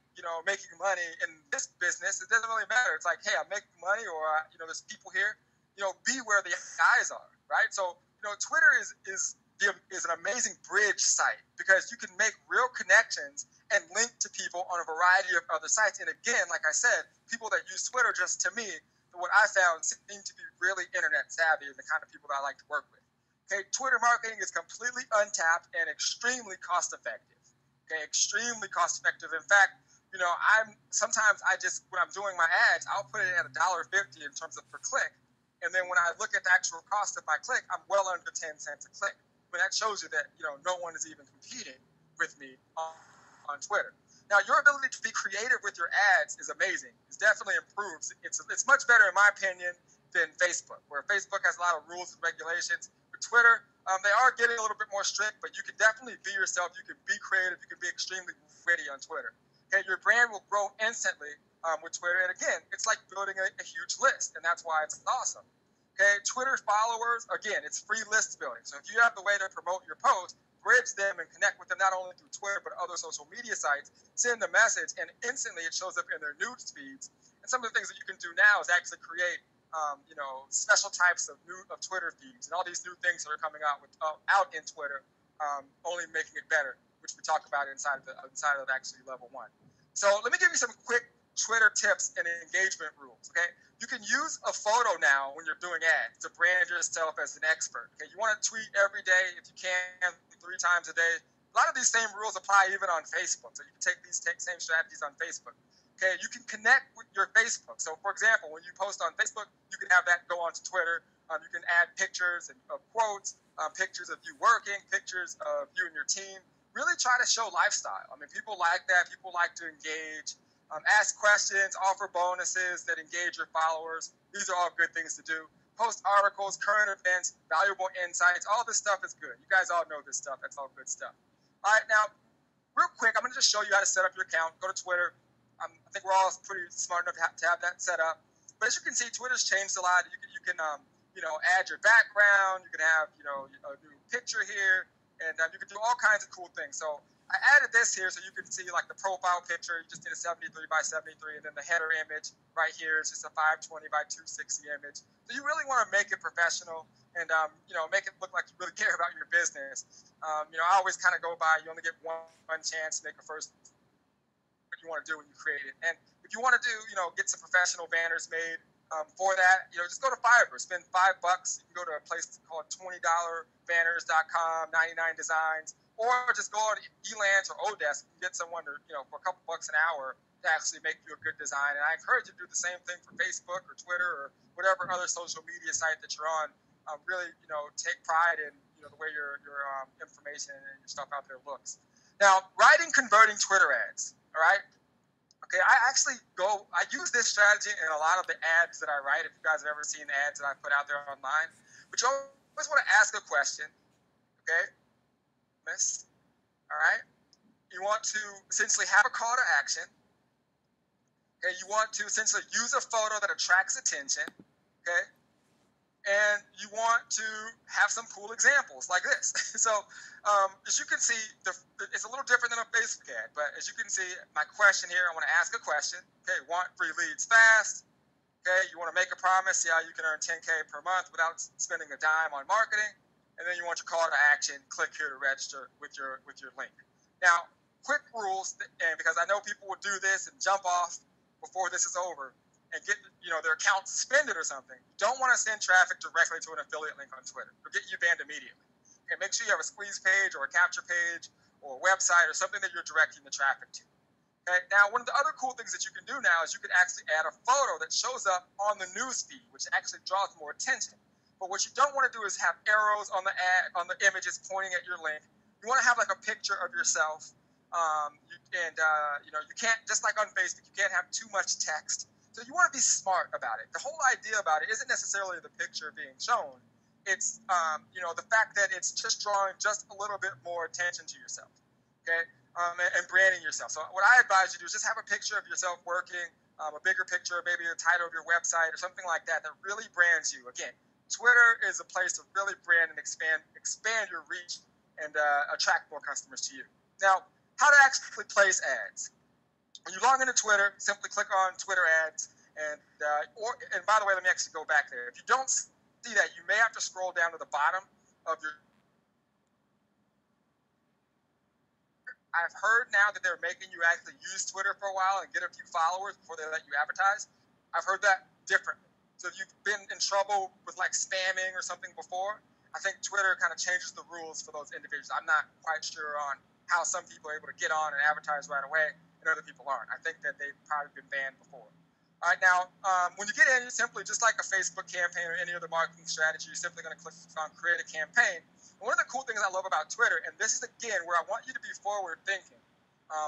making money in this business. It doesn't really matter. It's like, hey, I'm making money, or, there's people here, be where the eyes are, right? So, Twitter is an amazing bridge site because you can make real connections and link to people on a variety of other sites. And again, like I said, people that use Twitter, just to me, what I found seem to be really internet savvy and the kind of people that I like to work with. Okay, Twitter marketing is completely untapped and extremely cost effective. Okay, extremely cost effective. In fact, when I'm doing my ads, I'll put it at $1.50 in terms of per click. And then when I look at the actual cost of my click, I'm well under 10 cents a click. That shows you that no one is even competing with me on Twitter. Now, your ability to be creative with your ads is amazing. It's definitely improved. It's much better, in my opinion, than Facebook, where Facebook has a lot of rules and regulations. With Twitter, they are getting a little bit more strict, but you can definitely be yourself. You can be creative. You can be extremely witty on Twitter. Okay, your brand will grow instantly with Twitter. And again, it's like building a huge list, and that's why it's awesome. Okay, Twitter followers, again, it's free list building. So if you have the way to promote your post, bridge them and connect with them not only through Twitter but other social media sites, send a message, and instantly it shows up in their news feeds. And some of the things that you can do now is actually create, special types of Twitter feeds and all these new things that are coming out in Twitter, only making it better which we talk about inside of actually level 1. So let me give you some quick Twitter tips and engagement rules. Okay, you can use a photo now when you're doing ads to brand yourself as an expert. Okay, you want to tweet every day if you can, 3 times a day. A lot of these same rules apply even on Facebook. So you can take these same strategies on Facebook. Okay, you can connect with your Facebook. So for example, when you post on Facebook, you can have that go onto Twitter. You can add pictures of quotes, pictures of you working, pictures of you and your team. Really try to show lifestyle. I mean, people like that. People like to engage. Ask questions, offer bonuses that engage your followers. These are all good things to do. Post articles, current events, valuable insights. All this stuff is good. You guys all know this stuff. That's all good stuff. All right, now, real quick, I'm going to just show you how to set up your account. Go to Twitter. I think we're all pretty smart enough to have that set up. But as you can see, Twitter's changed a lot. You can add your background. You can have, a new picture here. And you can do all kinds of cool things. So I added this here so you can see like the profile picture. You just need a 73 by 73, and then the header image right here is just a 520 by 260 image. So you really want to make it professional and make it look like you really care about your business. I always kind of go by, you only get one chance to make a first what you want to do when you create it. And if you want to do, get some professional banners made for that, just go to Fiverr, spend $5. You can go to a place called $20banners.com, 99 designs, or just go on Elance or Odesk and get someone to, for a couple bucks an hour to actually make you a good design. And I encourage you to do the same thing for Facebook or Twitter or whatever other social media site that you're on. Really, take pride in, the way your information and your stuff out there looks. Now, writing converting Twitter ads, all right? Okay, I use this strategy in a lot of the ads that I write. If you guys have ever seen ads that I put out there online, but you always want to ask a question, okay, miss, all right? You want to essentially have a call to action, okay? You want to essentially use a photo that attracts attention, okay? And you want to have some cool examples like this. So as you can see, it's a little different than a Facebook ad, but as you can see, my question here, I want to ask a question. Okay, want free leads fast. Okay, you want to make a promise, see how you can earn 10K per month without spending a dime on marketing. And then you want your call to action, click here to register with your link. Now, quick rules, and because I know people will do this and jump off before this is over and get their account suspended or something. You don't want to send traffic directly to an affiliate link on Twitter. It'll get you banned immediately. Okay, make sure you have a squeeze page or a capture page or a website or something that you're directing the traffic to. Okay, now one of the other cool things that you can do now is you can actually add a photo that shows up on the news feed, which actually draws more attention. But what you don't want to do is have arrows on the images pointing at your link. You want to have like a picture of yourself. You can't, just like on Facebook, you can't have too much text. So you want to be smart about it. The whole idea about it isn't necessarily the picture being shown. It's, the fact that it's just drawing just a little bit more attention to yourself, okay, and branding yourself. So what I advise you to do is just have a picture of yourself working, a bigger picture, maybe the title of your website or something like that that really brands you. Again, Twitter is a place to really brand and expand your reach and attract more customers to you. Now, how to actually place ads. When you log into Twitter, simply click on Twitter ads, and by the way, let me actually go back there. If you don't see that, you may have to scroll down to the bottom of your. I've heard now that they're making you actually use Twitter for a while and get a few followers before they let you advertise. I've heard that differently. So if you've been in trouble with like spamming or something before, I think Twitter kind of changes the rules for those individuals. I'm not quite sure on how some people are able to get on and advertise right away and other people aren't. I think that they've probably been banned before. All right, now, when you get in, you're simply, just like a Facebook campaign or any other marketing strategy, you're simply going to click on Create a Campaign. And one of the cool things I love about Twitter, and this is, again, where I want you to be forward-thinking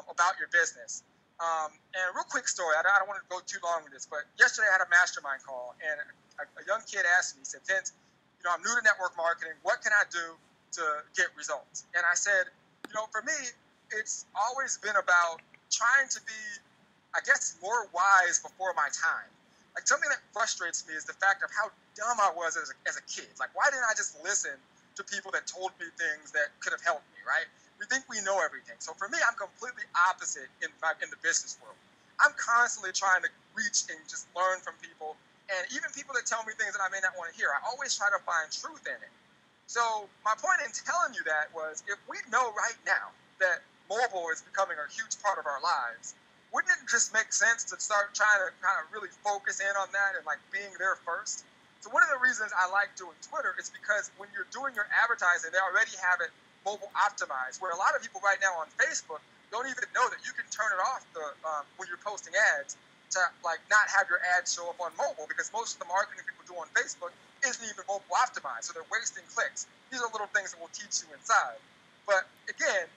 about your business. And a real quick story, I don't want to go too long with this, but yesterday I had a mastermind call, and a young kid asked me, he said, Vince, I'm new to network marketing. What can I do to get results? And I said, for me, it's always been about trying to be, I guess, more wise before my time. Like, something that frustrates me is the fact of how dumb I was as a kid. Like, why didn't I just listen to people that told me things that could have helped me, right? We think we know everything. So for me, I'm completely opposite in the business world. I'm constantly trying to reach and just learn from people, and even people that tell me things that I may not want to hear. I always try to find truth in it. So my point in telling you that was, if we know right now that mobile is becoming a huge part of our lives, wouldn't it just make sense to start trying to kind of really focus in on that and like being there first? So one of the reasons I like doing Twitter is because when you're doing your advertising, they already have it mobile optimized, where a lot of people right now on Facebook don't even know that you can turn it off when you're posting ads to like not have your ads show up on mobile, because most of the marketing people do on Facebook isn't even mobile optimized, so they're wasting clicks. These are little things that will teach you inside. But again,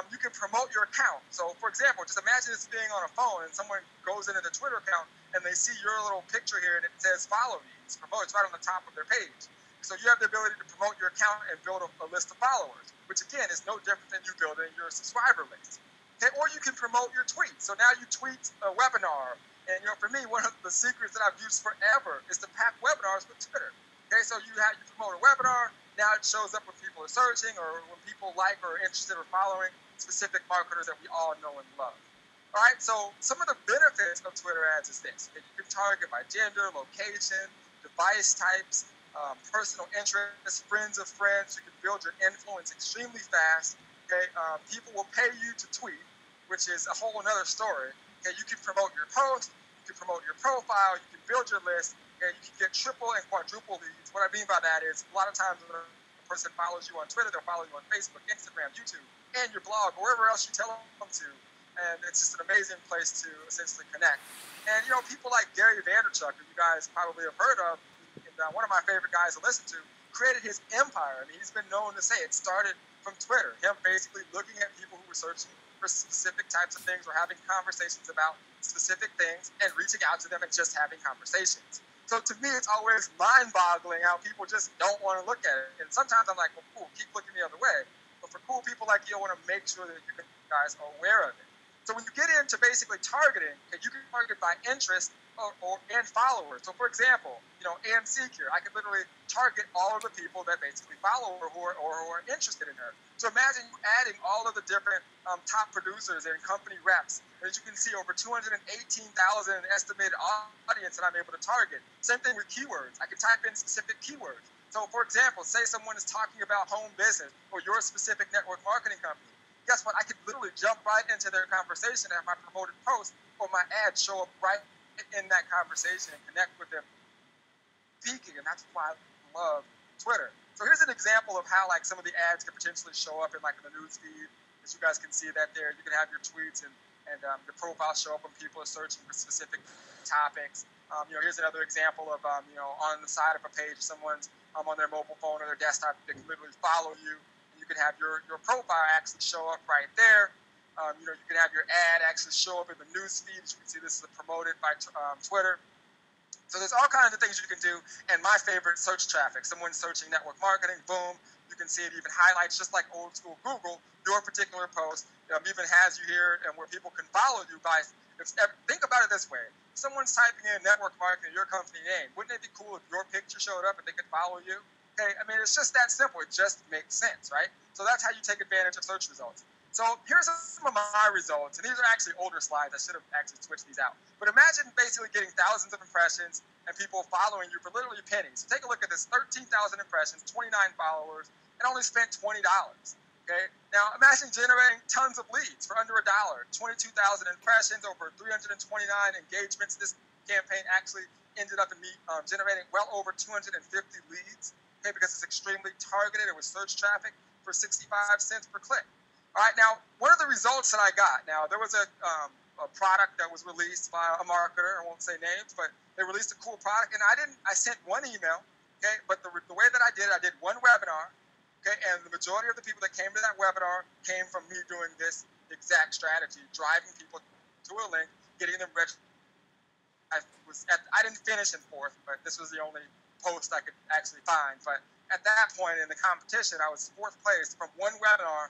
you can promote your account. So, for example, just imagine this being on a phone and someone goes into the Twitter account and they see your little picture here and it says follow me. It's promoted. It's right on the top of their page. So you have the ability to promote your account and build a list of followers, which again is no different than you building your subscriber list. Okay? Or you can promote your tweets. So now you tweet a webinar. And for me, one of the secrets that I've used forever is to pack webinars with Twitter. Okay, so you promote a webinar. Now it shows up when people are searching or when people like or are interested or following specific marketers that we all know and love. All right, so some of the benefits of Twitter ads is this. Okay, you can target by gender, location, device types, personal interests, friends of friends. You can build your influence extremely fast. Okay, people will pay you to tweet, which is a whole another story. Okay, you can promote your post, you can promote your profile, you can build your list. Okay, you can get triple and quadruple leads. What I mean by that is a lot of times when a person follows you on Twitter, they'll follow you on Facebook, Instagram, YouTube, and your blog, or wherever else you tell them to. And it's just an amazing place to essentially connect. And, people like Gary Vaynerchuk, who you guys probably have heard of, and one of my favorite guys to listen to, created his empire. I mean, he's been known to say it started from Twitter, him basically looking at people who were searching for specific types of things or having conversations about specific things and reaching out to them and just having conversations. So to me, it's always mind-boggling how people just don't want to look at it. And sometimes I'm like, well, cool, keep looking the other way. But for cool people like you, I want to make sure that you guys are aware of it. So when you get into basically targeting, you can target by interest and followers. So for example, Ann Seek here, I could literally target all of the people that basically follow her or who are interested in her. So imagine you adding all of the different top producers and company reps. As you can see, over 218,000 estimated audience that I'm able to target. Same thing with keywords. I can type in specific keywords. So for example, say someone is talking about home business or your specific network marketing company. Guess what? I could literally jump right into their conversation and have my promoted post or my ad show up right in that conversation and connect with them speaking. And that's why I love Twitter. So here's an example of how like some of the ads could potentially show up in the news feed. As you guys can see that there, you can have your tweets and the profile show up when people are searching for specific topics. Here's another example of on the side of a page, someone's on their mobile phone or their desktop, they can literally follow you. You can have your profile actually show up right there. You can have your ad actually show up in the news feed. As you can see, this is promoted by Twitter. So there's all kinds of things you can do. And my favorite, search traffic. Someone's searching network marketing, boom. You can see it even highlights, just like old school Google, your particular post. Even has you here and where people can follow you by. Think about it this way. If someone's typing in network marketing, your company name, wouldn't it be cool if your picture showed up and they could follow you? Okay, I mean, it's just that simple. It just makes sense, right? So that's how you take advantage of search results. So here's some of my results, and these are actually older slides. I should have actually switched these out. But imagine basically getting thousands of impressions and people following you for literally pennies. So take a look at this, 13,000 impressions, 29 followers, and only spent $20. Okay, now imagine generating tons of leads for under $1, 22,000 impressions, over 329 engagements. This campaign actually ended up in me generating well over 250 leads. Okay, because it's extremely targeted. It was search traffic for 65 cents per click. All right, now, one of the results that I got, now, there was a product that was released by a marketer. I won't say names, but they released a cool product, and I sent one email, okay, but the way that I did one webinar, okay, and the majority of the people that came to that webinar came from me doing this exact strategy, driving people to a link, getting them registered. I didn't finish in fourth, but this was the only post I could actually find. But at that point in the competition, I was fourth place from one webinar,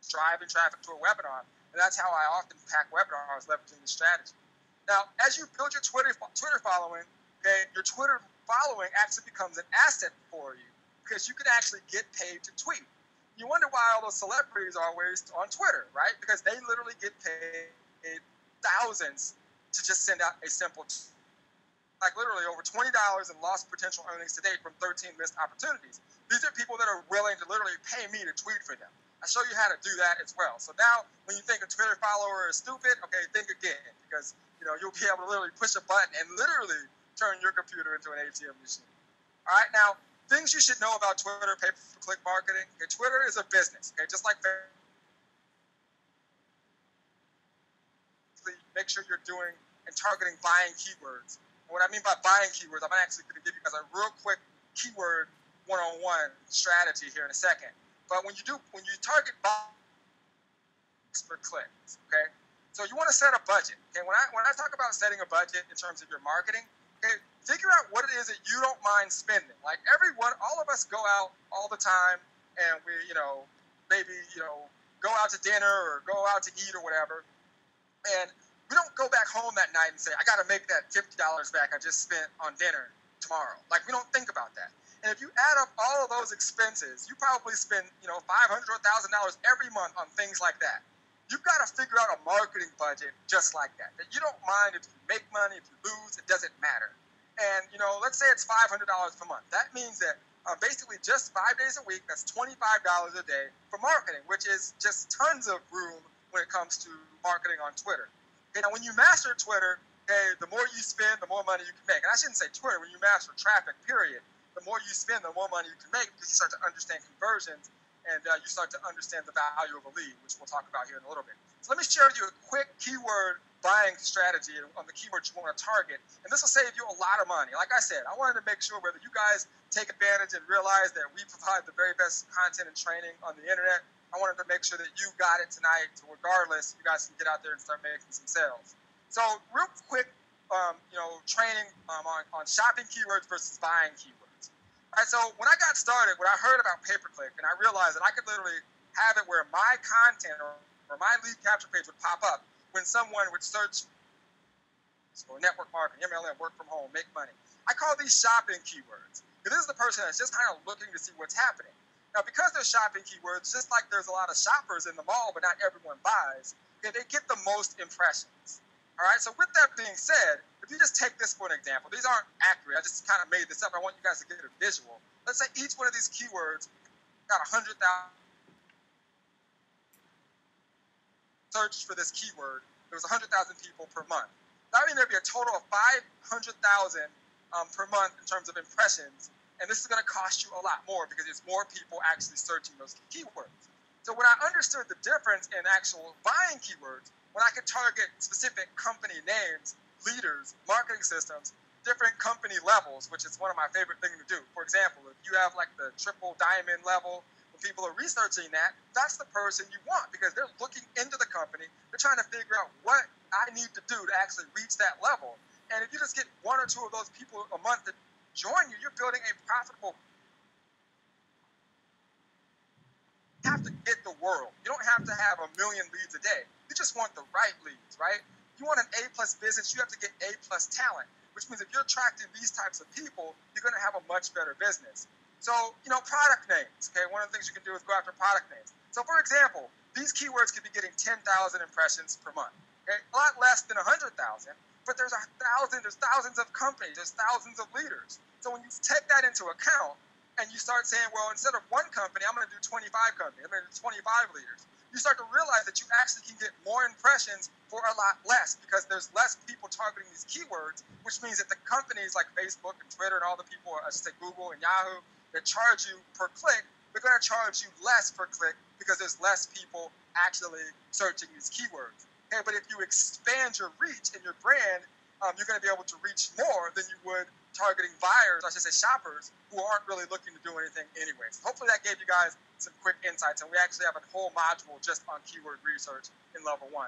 driving traffic to a webinar. And that's how I often pack webinars, leveraging the strategy. Now, as you build your Twitter following, okay, your Twitter following actually becomes an asset for you because you can actually get paid to tweet. You wonder why all those celebrities are always on Twitter, right? Because they literally get paid thousands to just send out a simple tweet. Like literally over $20 in lost potential earnings to date from 13 missed opportunities. These are people that are willing to literally pay me to tweet for them. I show you how to do that as well. So now when you think a Twitter follower is stupid, okay, think again, because you'll be able to literally push a button and literally turn your computer into an ATM machine. All right, now things you should know about Twitter pay-per-click marketing. Okay, Twitter is a business. Okay, just like make sure you're doing and targeting buying keywords. And what I mean by buying keywords, I'm actually going to give you guys a real quick keyword one-on-one strategy here in a second. But when you target buys per click, okay? So you want to set a budget. Okay, when I talk about setting a budget in terms of your marketing, okay, figure out what it is that you don't mind spending. Like all of us go out all the time, and we, maybe go out to dinner or go out to eat or whatever, and we don't go back home that night and say, I got to make that $50 back I just spent on dinner tomorrow. Like, we don't think about that. And if you add up all of those expenses, you probably spend, $500 or $1,000 every month on things like that. You've got to figure out a marketing budget just like that. That you don't mind if you make money, if you lose, it doesn't matter. And, let's say it's $500 per month. That means that basically just 5 days a week, that's $25 a day for marketing, which is just tons of room when it comes to marketing on Twitter. Okay, now when you master Twitter, okay, the more you spend, the more money you can make. And I shouldn't say Twitter, when you master traffic, period, the more you spend, the more money you can make, because you start to understand conversions and you start to understand the value of a lead, which we'll talk about here in a little bit. So let me share with you a quick keyword buying strategy on the keywords you want to target, and this will save you a lot of money. Like I said, I wanted to make sure whether you guys take advantage and realize that we provide the very best content and training on the internet. I wanted to make sure that you got it tonight, so regardless, you guys can get out there and start making some sales. So real quick, training on shopping keywords versus buying keywords. All right, so when I got started, when I heard about pay-per-click, and I realized that I could literally have it where my content or my lead capture page would pop up when someone would search for network marketing, MLM, work from home, make money. I call these shopping keywords. This is the person that's just kind of looking to see what's happening. Now, because they're shopping keywords, just like there's a lot of shoppers in the mall, but not everyone buys, okay, they get the most impressions. All right, so with that being said, if you just take this for an example, these aren't accurate. I just kind of made this up. I want you guys to get a visual. Let's say each one of these keywords got 100,000 searched for this keyword. There was 100,000 people per month. That means there'd be a total of 500,000 per month in terms of impressions. And this is going to cost you a lot more because there's more people actually searching those keywords. So when I understood the difference in actual buying keywords, when I could target specific company names, leaders, marketing systems, different company levels, which is one of my favorite things to do. For example, if you have like the triple diamond level, when people are researching that, that's the person you want because they're looking into the company. They're trying to figure out what I need to do to actually reach that level. And if you just get one or two of those people a month to join you, you're building a profitable. You have to get the world. You don't have to have 1 million leads a day. You just want the right leads, right? You want an A+ business, you have to get A+ talent, which means if you're attracting these types of people, you're going to have a much better business. So, product names, okay? One of the things you can do is go after product names. So, for example, these keywords could be getting 10,000 impressions per month, okay? A lot less than 100,000, but there's thousands of companies, there's thousands of leaders. So when you take that into account and you start saying, well, instead of one company, I'm going to do 25 companies, I'm going to do 25 leaders, you start to realize that you actually can get more impressions for a lot less because there's less people targeting these keywords, which means that the companies like Facebook and Twitter and all the people, say Google and Yahoo, that charge you per click, they're going to charge you less per click because there's less people actually searching these keywords. Okay, but if you expand your reach and your brand, you're going to be able to reach more than you would targeting buyers, I should say shoppers, who aren't really looking to do anything anyways. Hopefully that gave you guys some quick insights, and we actually have a whole module just on keyword research in level 1.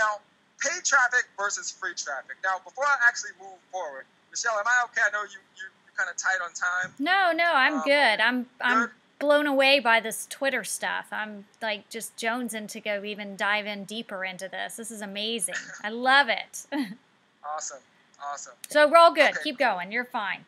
Now, paid traffic versus free traffic. Now, before I actually move forward, Michelle, am I okay? I know you're kind of tight on time. No, I'm good. I'm good? blown away by this Twitter stuff. I'm like just jonesing to go even dive in deeper into this. This is amazing. I love it. Awesome. So we're all good. Okay, Keep cool. going. You're fine.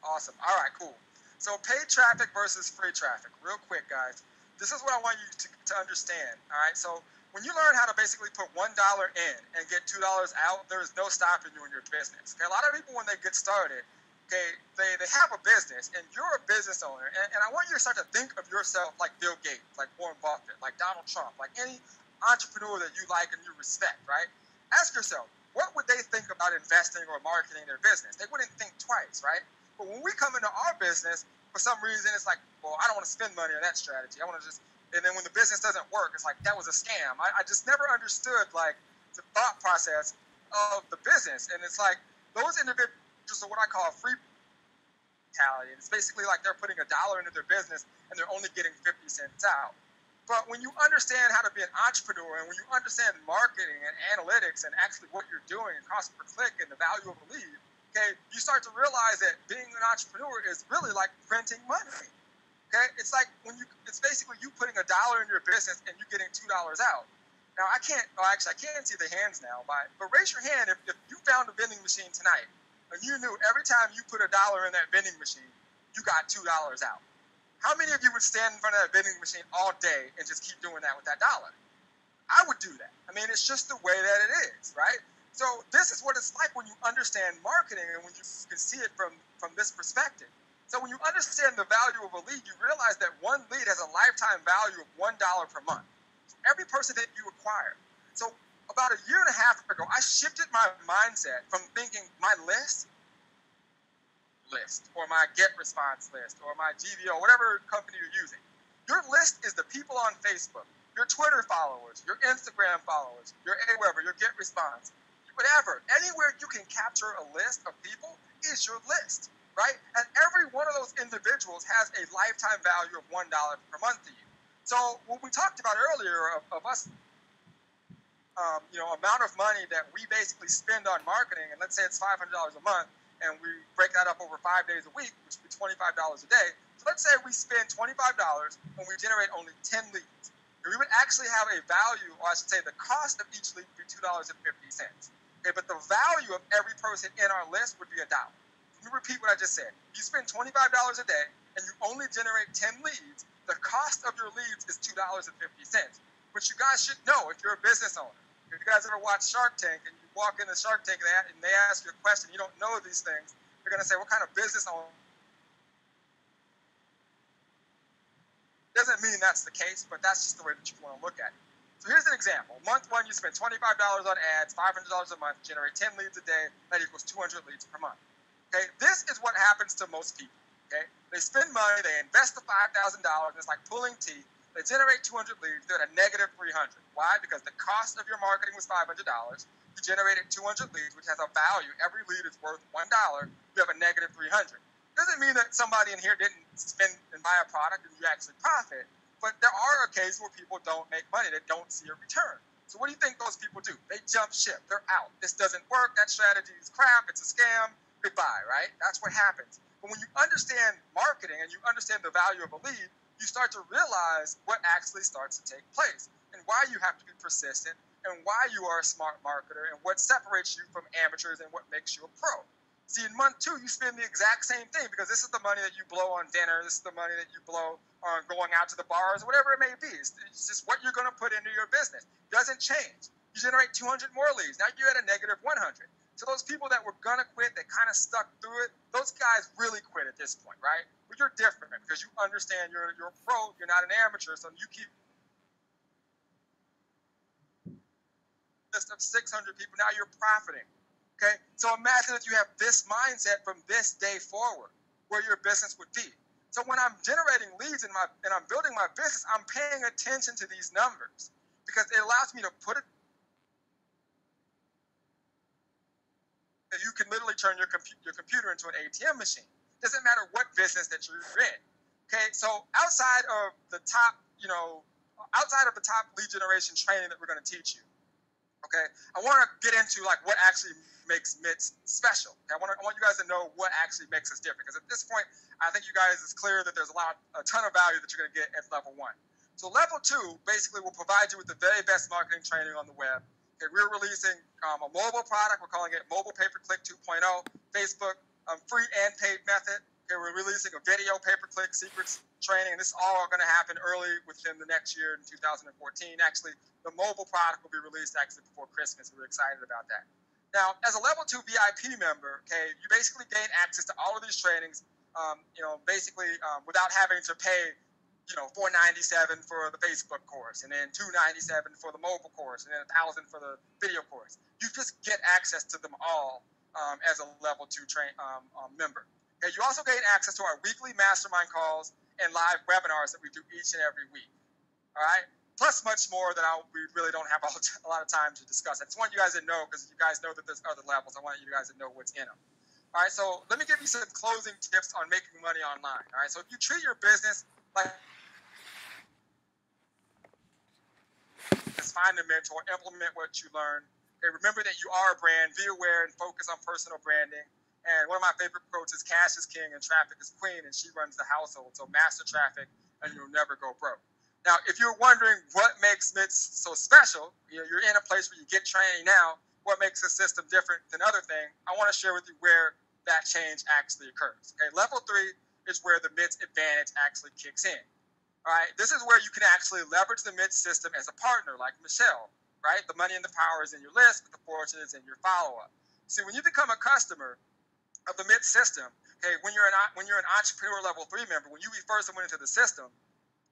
Awesome. All right, cool. So paid traffic versus free traffic. Real quick, guys. This is what I want you to understand. All right. So when you learn how to basically put $1 in and get $2 out, there is no stopping you in your business. Okay. A lot of people, when they get started, okay, they have a business, and you're a business owner, and I want you to start to think of yourself like Bill Gates, like Warren Buffett, like Donald Trump, like any entrepreneur that you like and you respect, right? Ask yourself, what would they think about investing or marketing their business? They wouldn't think twice, right? But when we come into our business, for some reason, it's like, well, I don't want to spend money on that strategy. I want to just, and then when the business doesn't work, it's like, that was a scam. I just never understood, like, the thought process of the business. And it's like, those individuals are what I call free mentality. It's basically like they're putting $1 into their business and they're only getting 50 cents out. But when you understand how to be an entrepreneur, and when you understand marketing and analytics and actually what you're doing and cost per click and the value of a lead, okay, you start to realize that being an entrepreneur is really like printing money. Okay, it's like it's basically you putting $1 in your business and you getting $2 out. Now I can't see the hands now, but raise your hand if you found a vending machine tonight and you knew every time you put $1 in that vending machine, you got $2 out. How many of you would stand in front of that vending machine all day and just keep doing that with that $1? I would do that. I mean, it's just the way that it is, right? So this is what it's like when you understand marketing and when you can see it from this perspective. So when you understand the value of a lead, you realize that one lead has a lifetime value of $1 per month. So every person that you acquire. So about a year and a half ago, I shifted my mindset from thinking my list or my get response list or my GVO, whatever company you're using. Your list is the people on Facebook, your Twitter followers, your Instagram followers, your AWeber, your get response, whatever. Anywhere you can capture a list of people is your list, right? And every one of those individuals has a lifetime value of $1 per month to you. So what we talked about earlier of us, amount of money that we basically spend on marketing, and let's say it's $500 a month, and we break that up over 5 days a week, which would be $25 a day. So let's say we spend $25 and we generate only 10 leads. And we would actually have a value, or I should say the cost of each lead would be $2.50. Okay, but the value of every person in our list would be $1. Let me repeat what I just said. You spend $25 a day and you only generate 10 leads, the cost of your leads is $2.50, which you guys should know if you're a business owner. If you guys ever watch Shark Tank and you walk into Shark Tank and they ask you a question, you don't know these things, you're going to say, what kind of business owner? Doesn't mean that's the case, but that's just the way that you want to look at it. So here's an example. Month one, you spend $25 on ads, $500 a month, generate 10 leads a day, that equals 200 leads per month. Okay, this is what happens to most people. Okay, they spend money, they invest the $5,000, and it's like pulling teeth. They generate 200 leads, they're at a negative 300. Why? Because the cost of your marketing was $500. You generated 200 leads, which has a value. Every lead is worth $1. You have a negative 300. Doesn't mean that somebody in here didn't spend and buy a product and you actually profit, but there are occasions where people don't make money, they don't see a return. So what do you think those people do? They jump ship. They're out. This doesn't work. That strategy is crap. It's a scam. Goodbye, right? That's what happens. But when you understand marketing and you understand the value of a lead, you start to realize what actually starts to take place and why you have to be persistent and why you are a smart marketer and what separates you from amateurs and what makes you a pro. See, in month two, you spend the exact same thing because this is the money that you blow on dinner. This is the money that you blow on going out to the bars, whatever it may be. It's just what you're going to put into your business. It doesn't change. You generate 200 more leads. Now you're at a negative 100. So those people that were going to quit, that kind of stuck through it, those guys really quit at this point, right? But you're different because you understand you're a pro, you're not an amateur, so you keep list of 600 people, now you're profiting, okay? So imagine that you have this mindset from this day forward, where your business would be. So when I'm generating leads and I'm building my business, I'm paying attention to these numbers because it allows me to put it. You can literally turn your computer into an ATM machine. Doesn't matter what business that you're in. Okay, so outside of the top lead generation training that we're going to teach you, okay, I want to get into like what actually makes MITS special. Okay? I want you guys to know what actually makes us different because at this point, I think you guys it's clear that there's a ton of value that you're going to get at level 1. So level 2 basically will provide you with the very best marketing training on the web. Okay, we're releasing a mobile product. We're calling it Mobile Pay-Per-Click 2.0, Facebook free and paid method. Okay, we're releasing a video pay-per-click secrets training, and this is all going to happen early within the next year in 2014. Actually, the mobile product will be released actually before Christmas. We're excited about that. Now, as a level 2 VIP member, okay, you basically gain access to all of these trainings, basically without having to pay, $497 for the Facebook course, and then $297 for the mobile course, and then $1,000 for the video course. You just get access to them all as a level 2 member. Okay, you also gain access to our weekly mastermind calls and live webinars that we do each and every week. All right. Plus much more that we really don't have a lot of time to discuss. I just want you guys to know, because you guys know that there's other levels. I want you guys to know what's in them. All right, so let me give you some closing tips on making money online. All right, so if you treat your business like just find a mentor, implement what you learn. Okay, remember that you are a brand. Be aware and focus on personal branding. And one of my favorite quotes is, "Cash is king and traffic is queen," and she runs the household. So master traffic, and you'll never go broke. Now, if you're wondering what makes MITS so special, you're in a place where you get training now, what makes the system different than other things, I want to share with you where that change actually occurs. Okay, level 3 is where the MITS advantage actually kicks in. All right, this is where you can actually leverage the MITS system as a partner, like Michelle, right? The money and the power is in your list, but the fortune is in your follow-up. See, when you become a customer of the MITS system, okay, when you're an entrepreneur level 3 member, when you refer someone into the system,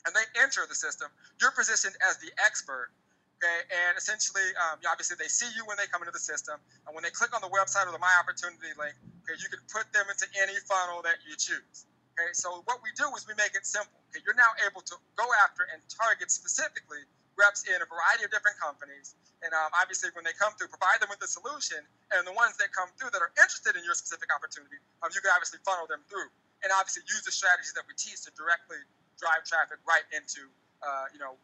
and they enter the system, you're positioned as the expert, okay? And essentially, obviously, they see you when they come into the system, and when they click on the website or the My Opportunity link, okay, you can put them into any funnel that you choose, okay? So what we do is we make it simple, okay? You're now able to go after and target specifically reps in a variety of different companies, and obviously, when they come through, provide them with the solution, and the ones that come through that are interested in your specific opportunity, you can obviously funnel them through, and obviously use the strategies that we teach to directly drive traffic right into,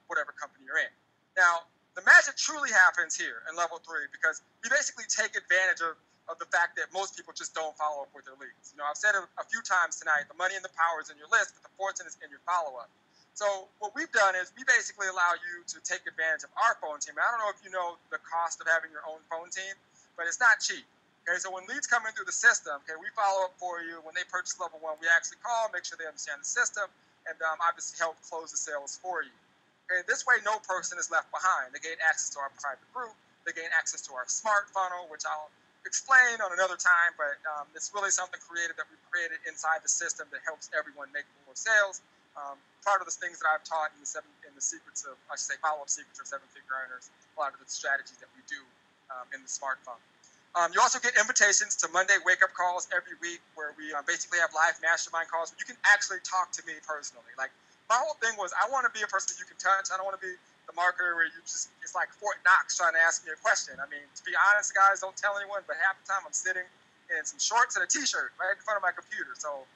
whatever company you're in. Now, the magic truly happens here in level 3, because we basically take advantage of the fact that most people just don't follow up with their leads. I've said it a few times tonight, the money and the power is in your list, but the fortune is in your follow-up. So what we've done is we basically allow you to take advantage of our phone team. I don't know if you know the cost of having your own phone team, but it's not cheap. Okay, so when leads come in through the system, okay, we follow up for you. When they purchase level 1, we actually call, make sure they understand the system, and obviously help close the sales for you. Okay, this way, no person is left behind. They gain access to our private group. They gain access to our smart funnel, which I'll explain on another time, but it's really something creative that we've created inside the system that helps everyone make more sales. Part of the things that I've taught in the secrets of, I should say, follow-up secrets of 7-figure earners, a lot of the strategies that we do in the smart funnel. You also get invitations to Monday wake-up calls every week, where we basically have live mastermind calls where you can actually talk to me personally. Like, my whole thing was, I want to be a person you can touch. I don't want to be the marketer where it's like Fort Knox trying to ask me a question. I mean, to be honest, guys, don't tell anyone, but half the time I'm sitting in some shorts and a T-shirt right in front of my computer. So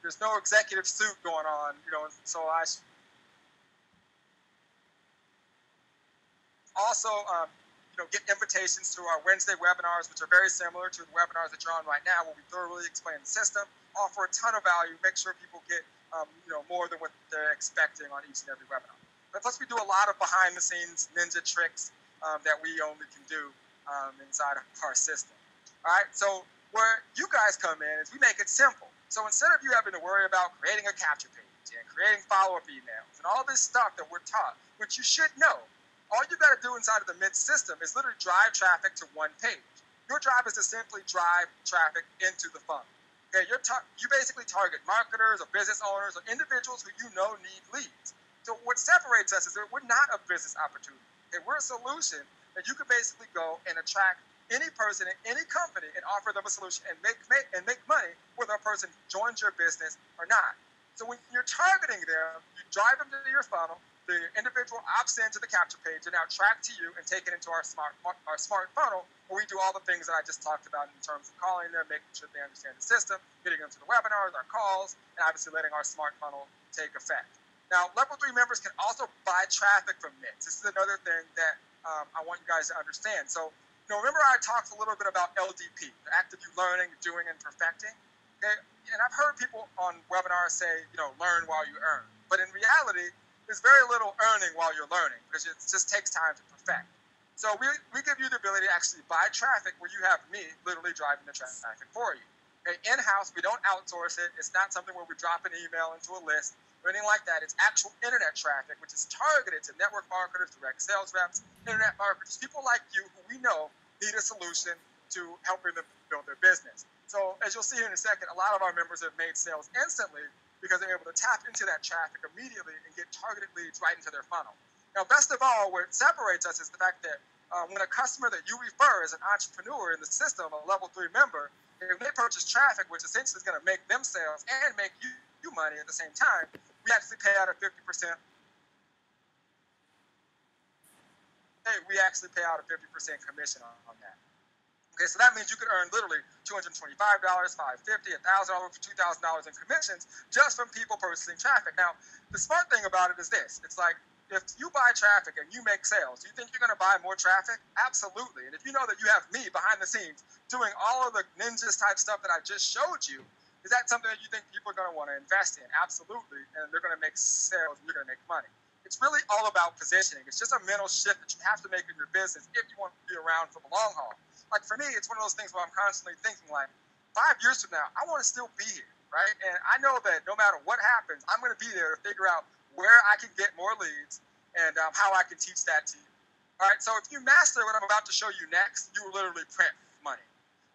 there's no executive suit going on, so I also get invitations to our Wednesday webinars, which are very similar to the webinars that you're on right now, where we thoroughly explain the system, offer a ton of value, make sure people get more than what they're expecting on each and every webinar. But plus, we do a lot of behind-the-scenes ninja tricks that we only can do inside of our system. All right, so where you guys come in is we make it simple. So instead of you having to worry about creating a capture page and creating follow-up emails and all this stuff that we're taught, which you should know, all you got to do inside of the MITS system is literally drive traffic to one page. Your job is to simply drive traffic into the funnel. Okay, you basically target marketers or business owners or individuals who need leads. So what separates us is that we're not a business opportunity. Okay, we're a solution that you can basically go and attract any person in any company and offer them a solution and make money, whether a person joins your business or not. So when you're targeting them, you drive them to your funnel. The individual opts into the capture page and now tracked to you and taken into our smart funnel, where we do all the things that I just talked about in terms of calling them, making sure they understand the system, getting them to the webinars, our calls, and obviously letting our smart funnel take effect. Now, level 3 members can also buy traffic from MITS. This is another thing that I want you guys to understand. So, remember I talked a little bit about LDP, the active learning, doing, and perfecting. Okay, and I've heard people on webinars say, learn while you earn, but in reality, there's very little earning while you're learning, because it just takes time to perfect. So we give you the ability to actually buy traffic where you have me literally driving the traffic for you. Okay, in-house, we don't outsource it. It's not something where we drop an email into a list or anything like that. It's actual internet traffic, which is targeted to network marketers, direct sales reps, internet marketers, people like you who we know need a solution to helping them build their business. So as you'll see here in a second, a lot of our members have made sales instantly because they're able to tap into that traffic immediately and get targeted leads right into their funnel. Now, best of all, what separates us is the fact that when a customer that you refer as an entrepreneur in the system, a level 3 member, if they purchase traffic, which essentially is going to make them sales and make you money at the same time, we actually pay out a 50%. We actually pay out a 50% commission on that. Okay, so that means you could earn literally $225, $550, $1,000, $2,000 in commissions just from people purchasing traffic. Now, the smart thing about it is this. It's like, if you buy traffic and you make sales, do you think you're going to buy more traffic? Absolutely. And if you know that you have me behind the scenes doing all of the ninjas type stuff that I just showed you, is that something that you think people are going to want to invest in? Absolutely. And they're going to make sales and you're going to make money. It's really all about positioning. It's just a mental shift that you have to make in your business if you want to be around for the long haul. Like for me, it's one of those things where I'm constantly thinking like, 5 years from now, I want to still be here, right? And I know that no matter what happens, I'm going to be there to figure out where I can get more leads and how I can teach that to you. All right, so if you master what I'm about to show you next, you will literally print money.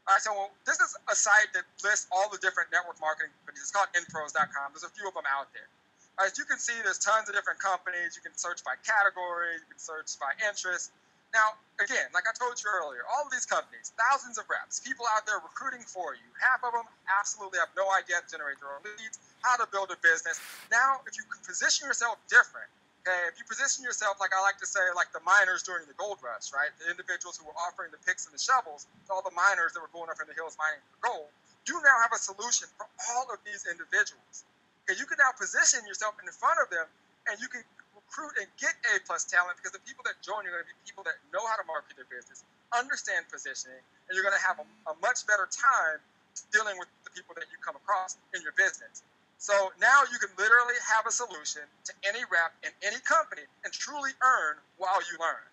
All right, so this is a site that lists all the different network marketing companies. It's called Infros.com. There's a few of them out there. All right, as you can see, there's tons of different companies. You can search by category. You can search by interest. Now, again, like I told you earlier, all of these companies, thousands of reps, people out there recruiting for you. Half of them absolutely have no idea how to generate their own leads, how to build a business. Now, if you can position yourself different, okay, if you position yourself, like I like to say, like the miners during the gold rush, right? The individuals who were offering the picks and the shovels to all the miners that were going up in the hills mining for gold, you now have a solution for all of these individuals. Okay, you can now position yourself in front of them, and you can recruit and get A-plus talent because the people that join you are going to be people that know how to market their business, understand positioning, and you're going to have a much better time dealing with the people that you come across in your business. So now you can literally have a solution to any rep in any company and truly earn while you learn.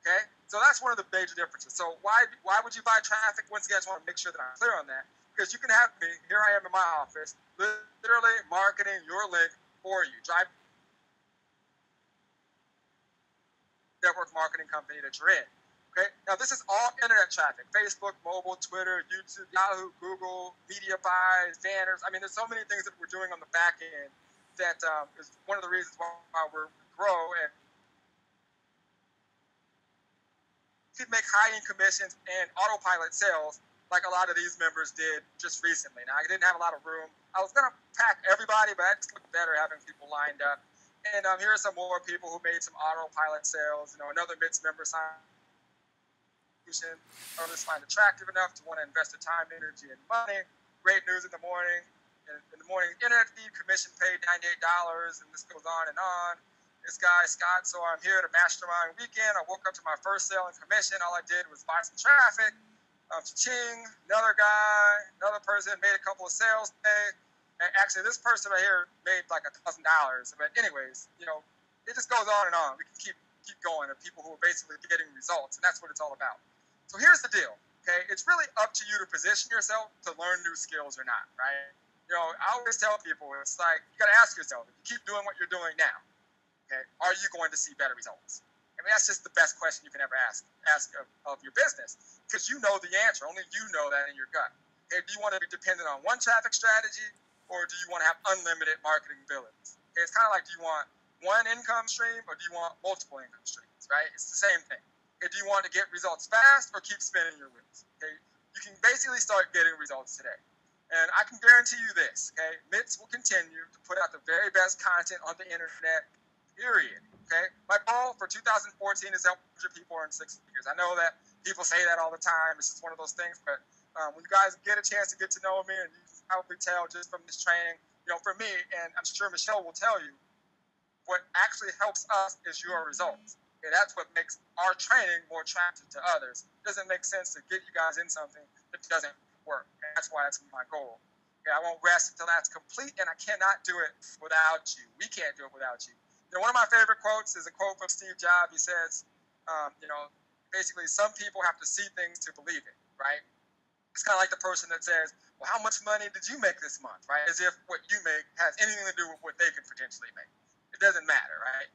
Okay? So that's one of the major differences. So why would you buy traffic? Once again, I just want to make sure that I'm clear on that. Because you can have me, here I am in my office, literally marketing your link for you. Drive network marketing company that you're in. Okay? Now, this is all internet traffic. Facebook, mobile, Twitter, YouTube, Yahoo, Google, media buys, banners. I mean, there's so many things that we're doing on the back end that is one of the reasons why we grow. And you can make high-end commissions and autopilot sales like a lot of these members did just recently. Now, I didn't have a lot of room. I was going to pack everybody, but I just looked better having people lined up. And here are some more people who made some autopilot sales. You know, another MITS member signed others find attractive enough to want to invest their time, energy, and money. Great news in the morning. In the morning internet feed, commission paid $98, and this goes on and on. This guy, Scott, so I'm here at a mastermind weekend. I woke up to my first sale and commission. All I did was buy some traffic. Ching, another guy, another person made a couple of sales today. And actually, this person right here made like $1,000. But anyways, you know, it just goes on and on. We can keep going of people who are basically getting results, and that's what it's all about. So here's the deal, okay? It's really up to you to position yourself to learn new skills or not, right? You know, I always tell people, it's like, you got to ask yourself, if you keep doing what you're doing now, okay, are you going to see better results? I mean, that's just the best question you can ever ask of your business, because you know the answer. Only you know that in your gut. Okay, do you want to be dependent on one traffic strategy, or do you want to have unlimited marketing abilities? Okay, it's kind of like, do you want one income stream, or do you want multiple income streams, right? It's the same thing. Okay, do you want to get results fast, or keep spinning your wheels? Okay, you can basically start getting results today. And I can guarantee you this, okay? MITS will continue to put out the very best content on the internet, period. Okay? My goal for 2014 is to help 100 people earn 6 figures. I know that people say that all the time. It's just one of those things. But when you guys get a chance to get to know me, and you can probably tell just from this training, you know, for me, and I'm sure Michelle will tell you, what actually helps us is your results. Okay? That's what makes our training more attractive to others. It doesn't make sense to get you guys in something that doesn't work. And that's why that's my goal. Okay? I won't rest until that's complete, and I cannot do it without you. We can't do it without you. You know, one of my favorite quotes is a quote from Steve Jobs. He says, you know, basically, some people have to see things to believe it, right? It's kind of like the person that says, well, how much money did you make this month, right? As if what you make has anything to do with what they can potentially make. It doesn't matter, right?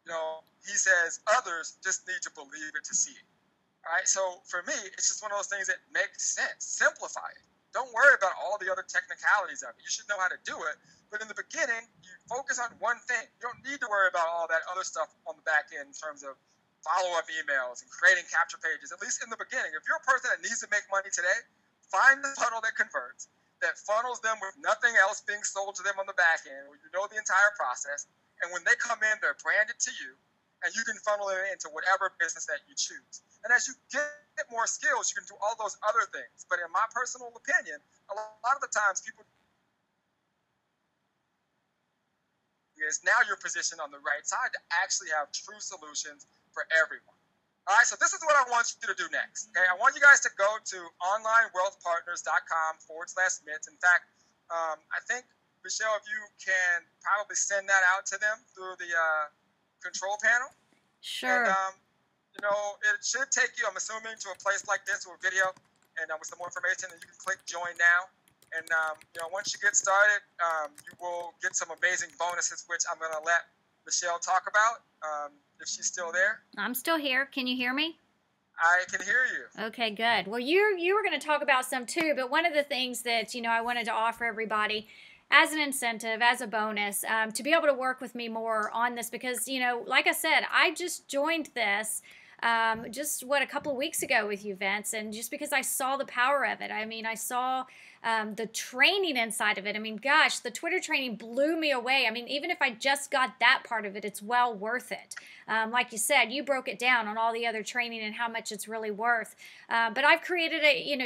You know, he says others just need to believe it to see it. All right, so for me, it's just one of those things that makes sense. Simplify it. Don't worry about all the other technicalities of it. You should know how to do it. But in the beginning, you focus on one thing. You don't need to worry about all that other stuff on the back end in terms of follow-up emails and creating capture pages, at least in the beginning. If you're a person that needs to make money today, find the funnel that converts, that funnels them with nothing else being sold to them on the back end, where you know the entire process. And when they come in, they're branded to you, and you can funnel it into whatever business that you choose. And as you get more skills, you can do all those other things. But in my personal opinion, a lot of the times people is now you're positioned on the right side to actually have true solutions for everyone. All right, so this is what I want you to do next. Okay, I want you guys to go to onlinewealthpartners.com/mitts. In fact, I think, Michelle, if you can probably send that out to them through the control panel. Sure. And, it should take you, I'm assuming, to a place like this with video and with some more information, and you can click join now. And, once you get started, you will get some amazing bonuses, which I'm going to let Michelle talk about if she's still there. I'm still here. Can you hear me? I can hear you. Okay, good. Well, you were going to talk about some too, but one of the things that, I wanted to offer everybody as an incentive, as a bonus, to be able to work with me more on this because, like I said, I just joined this a couple of weeks ago with you, Vince, and just because I saw the power of it. I mean, I saw the training inside of it. I mean, gosh, the Twitter training blew me away. I mean, even if I just got that part of it, it's well worth it. Like you said, you broke it down on all the other training and how much it's really worth. But I've created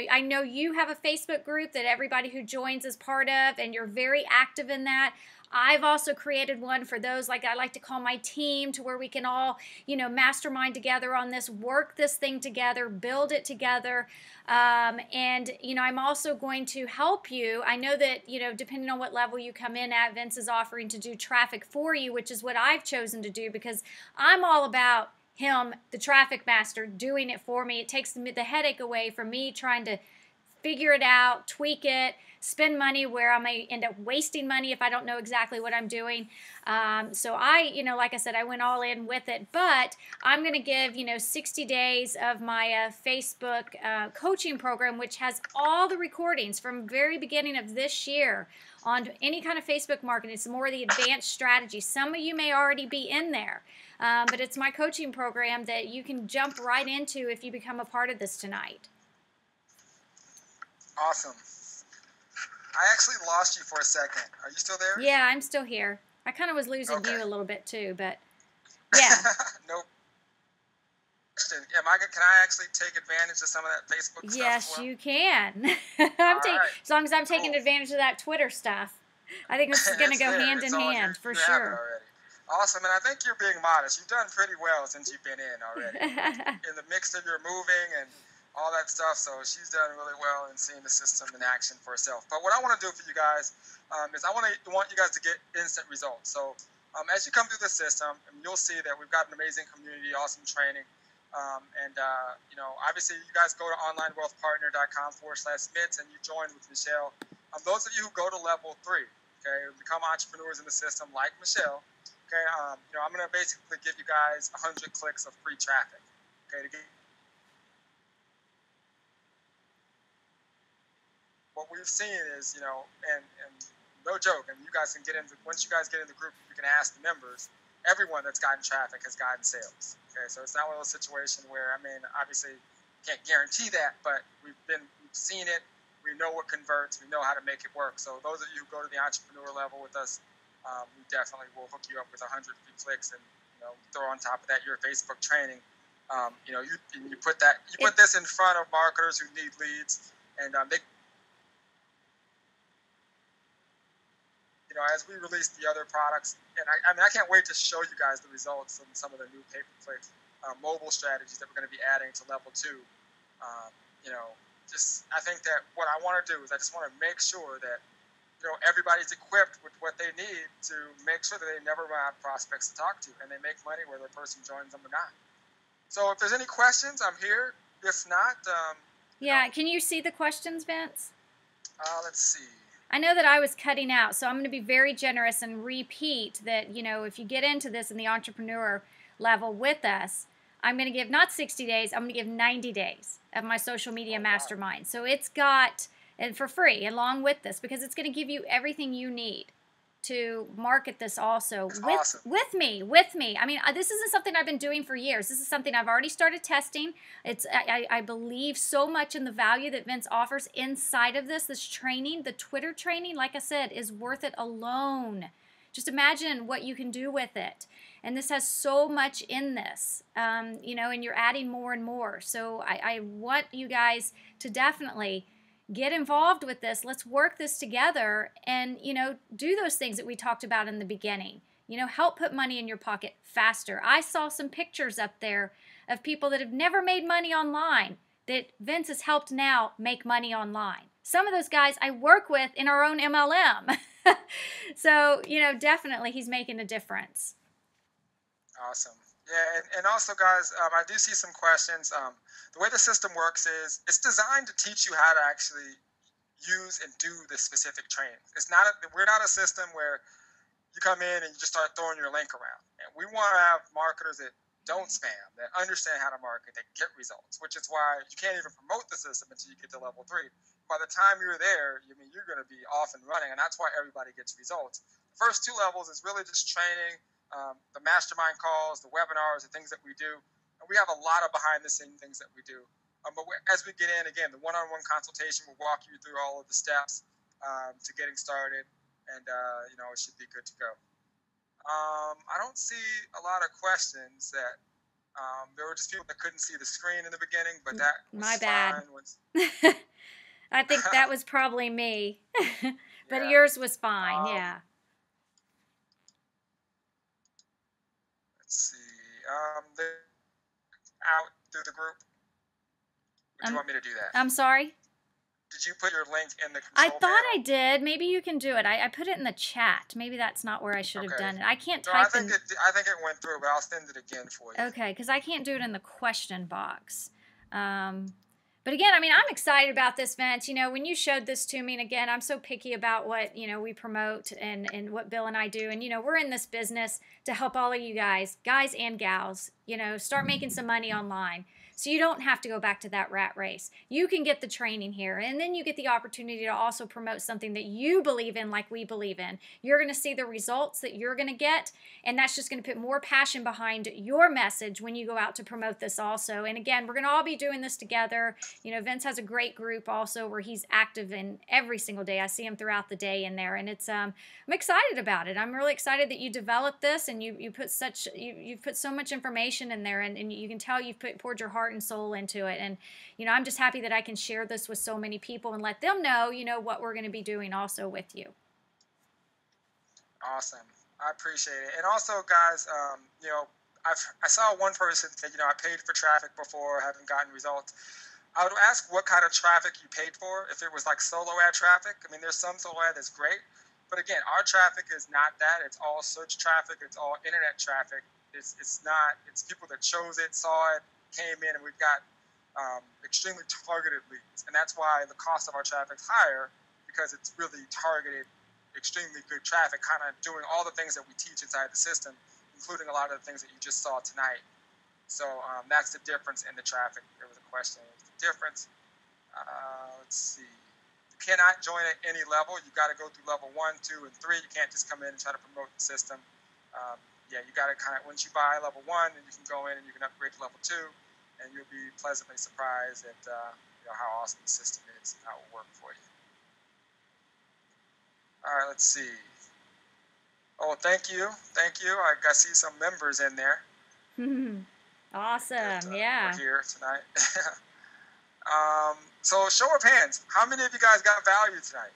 I know you have a Facebook group that everybody who joins is part of, and you're very active in that. I've also created one for those, like I like to call my team, to where we can all, mastermind together on this, work this thing together, build it together. And, I'm also going to help you. I know that, depending on what level you come in at, Vince is offering to do traffic for you, which is what I've chosen to do because I'm all about him, the traffic master, doing it for me. It takes the headache away from me trying to figure it out, tweak it, spend money where I may end up wasting money if I don't know exactly what I'm doing. So I, like I said, I went all in with it, but I'm going to give, 60 days of my Facebook coaching program, which has all the recordings from very beginning of this year on any kind of Facebook marketing. It's more of the advanced strategy. Some of you may already be in there, but it's my coaching program that you can jump right into if you become a part of this tonight. Awesome. I actually lost you for a second. Are you still there? Yeah, I'm still here. I kind of was losing you a little bit too, but yeah. Nope. Can I actually take advantage of some of that Facebook stuff? Yes, you can. As long as I'm taking advantage of that Twitter stuff. I think this is going to go hand in hand for sure. Awesome, and I think you're being modest. You've done pretty well since you've been in already. In the mix of your moving and all that stuff, so she's done really well in seeing the system in action for herself. But what I want to do for you guys is I want you guys to get instant results. So as you come through the system, you'll see that we've got an amazing community, awesome training, and obviously you guys go to onlinewealthpartner.com/mitts and you join with Michelle. Those of you who go to level 3, okay, become entrepreneurs in the system like Michelle, okay, I'm going to basically give you guys 100 clicks of free traffic, okay, to get. What we've seen is, and no joke, and you guys can get into, once you guys get in the group, you can ask the members, everyone that's gotten traffic has gotten sales. Okay, so it's not one of those situations where, obviously can't guarantee that, but we've seen it, we know what converts, we know how to make it work. So those of you who go to the entrepreneur level with us, we definitely will hook you up with 100 free clicks and, throw on top of that your Facebook training. You put this in front of marketers who need leads, and they. As we release the other products, and I can't wait to show you guys the results of some of the new pay-per-click mobile strategies that we're going to be adding to level 2. I think that what I want to do is I just want to make sure that, everybody's equipped with what they need to make sure that they never run out of prospects to talk to, and they make money whether the person joins them or not. So if there's any questions, I'm here. If not, can you see the questions, Vince? Let's see. I know that I was cutting out, so I'm going to be very generous and repeat that, if you get into this in the entrepreneur level with us, I'm going to give not 60 days, I'm going to give 90 days of my social media mastermind. So it's got, and for free along with this, because it's going to give you everything you need to market this also with me. I mean, this isn't something I've been doing for years. This is something I've already started testing. I believe so much in the value that Vince offers inside of this training. The Twitter training, like I said, is worth it alone. Just imagine what you can do with it. And this has so much in this, you know, and you're adding more and more. So I want you guys to definitely get involved with this. Let's work this together and, you know, do those things that we talked about in the beginning. You know, help put money in your pocket faster. I saw some pictures up there of people that have never made money online that Vince has helped now make money online. Some of those guys I work with in our own MLM. So, you know, definitely he's making a difference. Awesome. Yeah, and also, guys, I do see some questions. The way the system works is it's designed to teach you how to actually use and do this specific training. We're not a system where you come in and you just start throwing your link around. And we want to have marketers that don't spam, that understand how to market, that get results, which is why you can't even promote the system until you get to level 3. By the time you're there, I mean, you're going to be off and running, and that's why everybody gets results. The first 2 levels is really just training, the mastermind calls, the webinars, the things that we do. And we have a lot of behind-the-scenes things that we do. But as we get in, again, the one-on-one consultation will walk you through all of the steps to getting started, and, you know, it should be good to go. I don't see a lot of questions that there were just people that couldn't see the screen in the beginning, but that was my bad. Fine. I think that was probably me, but yeah. Yours was fine. Yeah. Let's see. Out through the group. Would you want me to do that? I'm sorry? Did you put your link in the control I thought panel? I did. Maybe you can do it. I put it in the chat. Maybe that's not where I should have done it. I can't type I think it went through, but I'll send it again for you. Okay, because I can't do it in the question box. But again, I mean, I'm excited about this, Vince. You know, when you showed this to me, and again, I'm so picky about what, you know, we promote and what Bill and I do. And, you know, we're in this business to help all of you guys and gals, you know, start making some money online. So you don't have to go back to that rat race. You can get the training here, and then you get the opportunity to also promote something that you believe in like we believe in. You're going to see the results that you're going to get, and that's just going to put more passion behind your message when you go out to promote this also. And again, we're going to all be doing this together. You know, Vince has a great group also where he's active in every single day. I see him throughout the day in there, and it's I'm excited about it. I'm really excited that you developed this, and you've put so much information in there, and you can tell you've poured your heart and soul into it. And, you know, I'm just happy that I can share this with so many people and let them know, you know, what we're going to be doing also with you. Awesome. I appreciate it. And also, guys, you know, I saw one person say, you know, I paid for traffic before, haven't gotten results. I would ask what kind of traffic you paid for. If it was like solo ad traffic, I mean, there's some solo ad that's great. But again, our traffic is not that. It's all search traffic. It's all internet traffic. It's people that chose it, saw it, came in, and we've got extremely targeted leads. And that's why the cost of our traffic is higher, because it's really targeted, extremely good traffic, kind of doing all the things that we teach inside the system, including a lot of the things that you just saw tonight. So that's the difference in the traffic. There was a question. What's the difference? Let's see. You cannot join at any level. You got to go through level 1, 2, and 3. You can't just come in and try to promote the system. Yeah, you got to kind of, once you buy level 1, then you can go in and you can upgrade to level 2. And you'll be pleasantly surprised at you know, how awesome the system is and how it will work for you. All right, let's see. Oh, thank you. I see some members in there. Awesome, that, yeah. We're here tonight. So, show of hands. How many of you guys got value tonight?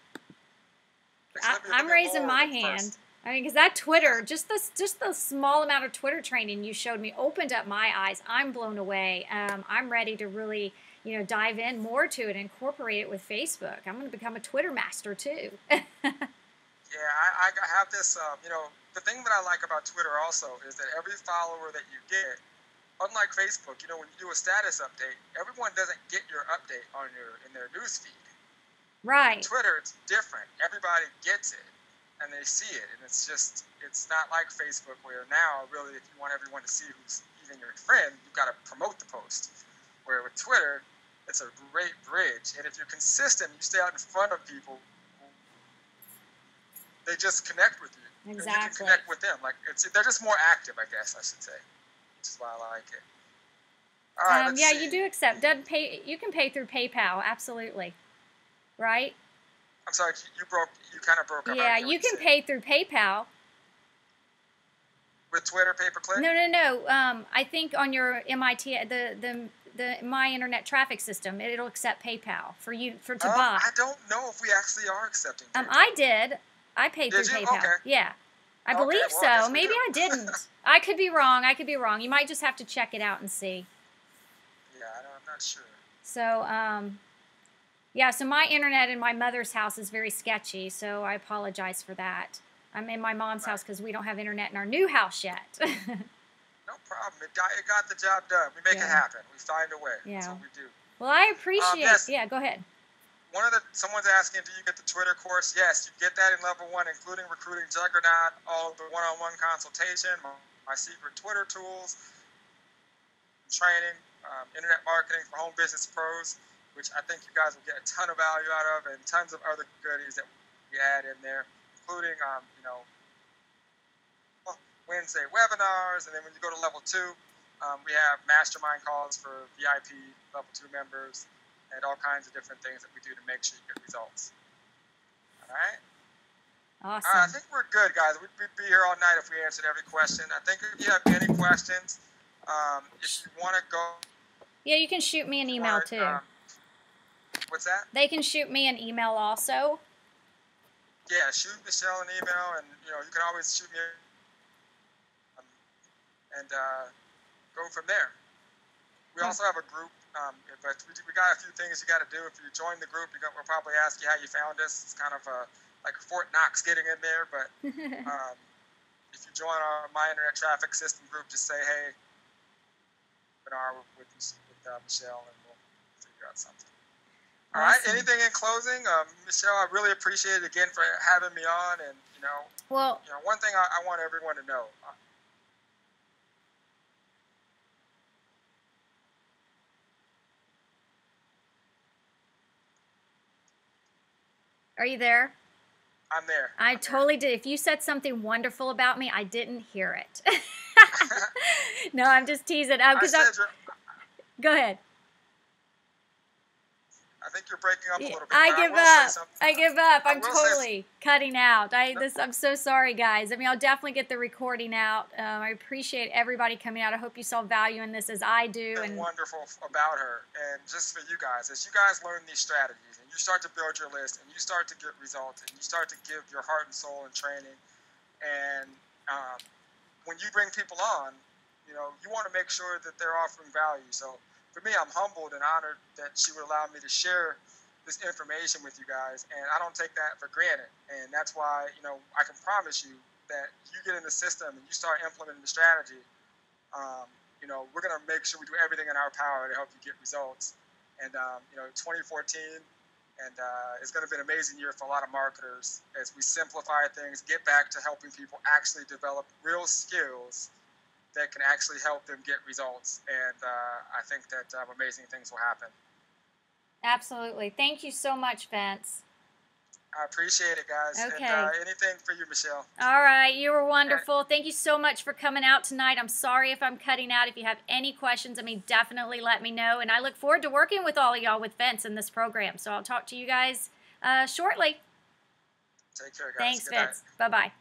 I'm raising my hand. First. I mean, because that Twitter, just the small amount of Twitter training you showed me opened up my eyes. I'm blown away. I'm ready to really, you know, dive in more to it and incorporate it with Facebook. I'm going to become a Twitter master too. Yeah, I have this, you know, the thing that I like about Twitter also is that every follower that you get, unlike Facebook, you know, when you do a status update, everyone doesn't get your update in their news feed. Right. On Twitter, it's different. Everybody gets it. And they see it, and it's not like Facebook where now, really, if you want everyone to see who's being your friend, you've got to promote the post. Where with Twitter, it's a great bridge. And if you're consistent, you stay out in front of people, they just connect with you. Exactly. And you can connect with them. Like they're just more active, I guess I should say. Which is why I like it. All right, yeah, see. you do accept. You can pay through PayPal, absolutely. Right? I'm sorry, you kind of broke up. Yeah, you can pay through PayPal. With Twitter pay-per-click? No. I think on your MIT, the My Internet Traffic System, it'll accept PayPal to buy. I don't know if we actually are accepting PayPal. I did. I paid through PayPal. Okay. Yeah. I believe so. Maybe I didn't. I could be wrong. You might just have to check it out and see. Yeah, I'm not sure. So, yeah, so my internet in my mother's house is very sketchy, so I apologize for that. I'm in my mom's house because we don't have internet in our new house yet. No problem. It got the job done. We make it happen. We find a way. Yeah. That's what we do. Well, I appreciate yes. Yeah, go ahead. Someone's asking, do you get the Twitter course? Yes, you get that in level 1, including recruiting juggernaut, all of the one-on-one consultation, my secret Twitter tools, training, internet marketing for home business pros, which I think you guys will get a ton of value out of, and tons of other goodies that we add in there, including, Wednesday webinars, and then when you go to level 2, we have mastermind calls for VIP level 2 members, and all kinds of different things that we do to make sure you get results. All right? Awesome. All right, I think we're good, guys. We'd be here all night if we answered every question. I think if you have any questions, if you want to go... Yeah, you can shoot me an email, too. What's that? They can shoot me an email also. Yeah, shoot Michelle an email, and you can always shoot me and go from there. We also have a group, but we got a few things you got to do. If you join the group, we'll probably ask you how you found us. It's kind of like Fort Knox getting in there, but if you join our My Internet Traffic System group, just say, hey, with Michelle, and we'll figure out something. All right. Anything in closing, Michelle? I really appreciate it again for having me on, and one thing I want everyone to know. Are you there? I'm there. I totally did. If you said something wonderful about me, I didn't hear it. No, I'm just teasing. Go ahead. I think you're breaking up a little bit. I give up. I'm totally cutting out. I'm so sorry, guys. I'll definitely get the recording out. I appreciate everybody coming out. I hope you saw value in this as I do. And wonderful about her, and just for you guys, as you guys learn these strategies, and you start to build your list, and you start to get results, and you start to give your heart and soul in training, and when you bring people on, you want to make sure that they're offering value. So for me, I'm humbled and honored that she would allow me to share this information with you guys, and I don't take that for granted. And that's why, I can promise you that you get in the system and you start implementing the strategy, we're going to make sure we do everything in our power to help you get results. And, 2014, and it's going to be an amazing year for a lot of marketers as we simplify things, get back to helping people actually develop real skills that can actually help them get results. And I think that amazing things will happen. Absolutely. Thank you so much, Vince. I appreciate it, guys. Okay. And anything for you, Michelle. All right. You were wonderful. Thank you so much for coming out tonight. I'm sorry if I'm cutting out. If you have any questions, definitely let me know. And I look forward to working with all of y'all with Vince in this program. So I'll talk to you guys shortly. Take care, guys. Thanks, Vince. Bye-bye.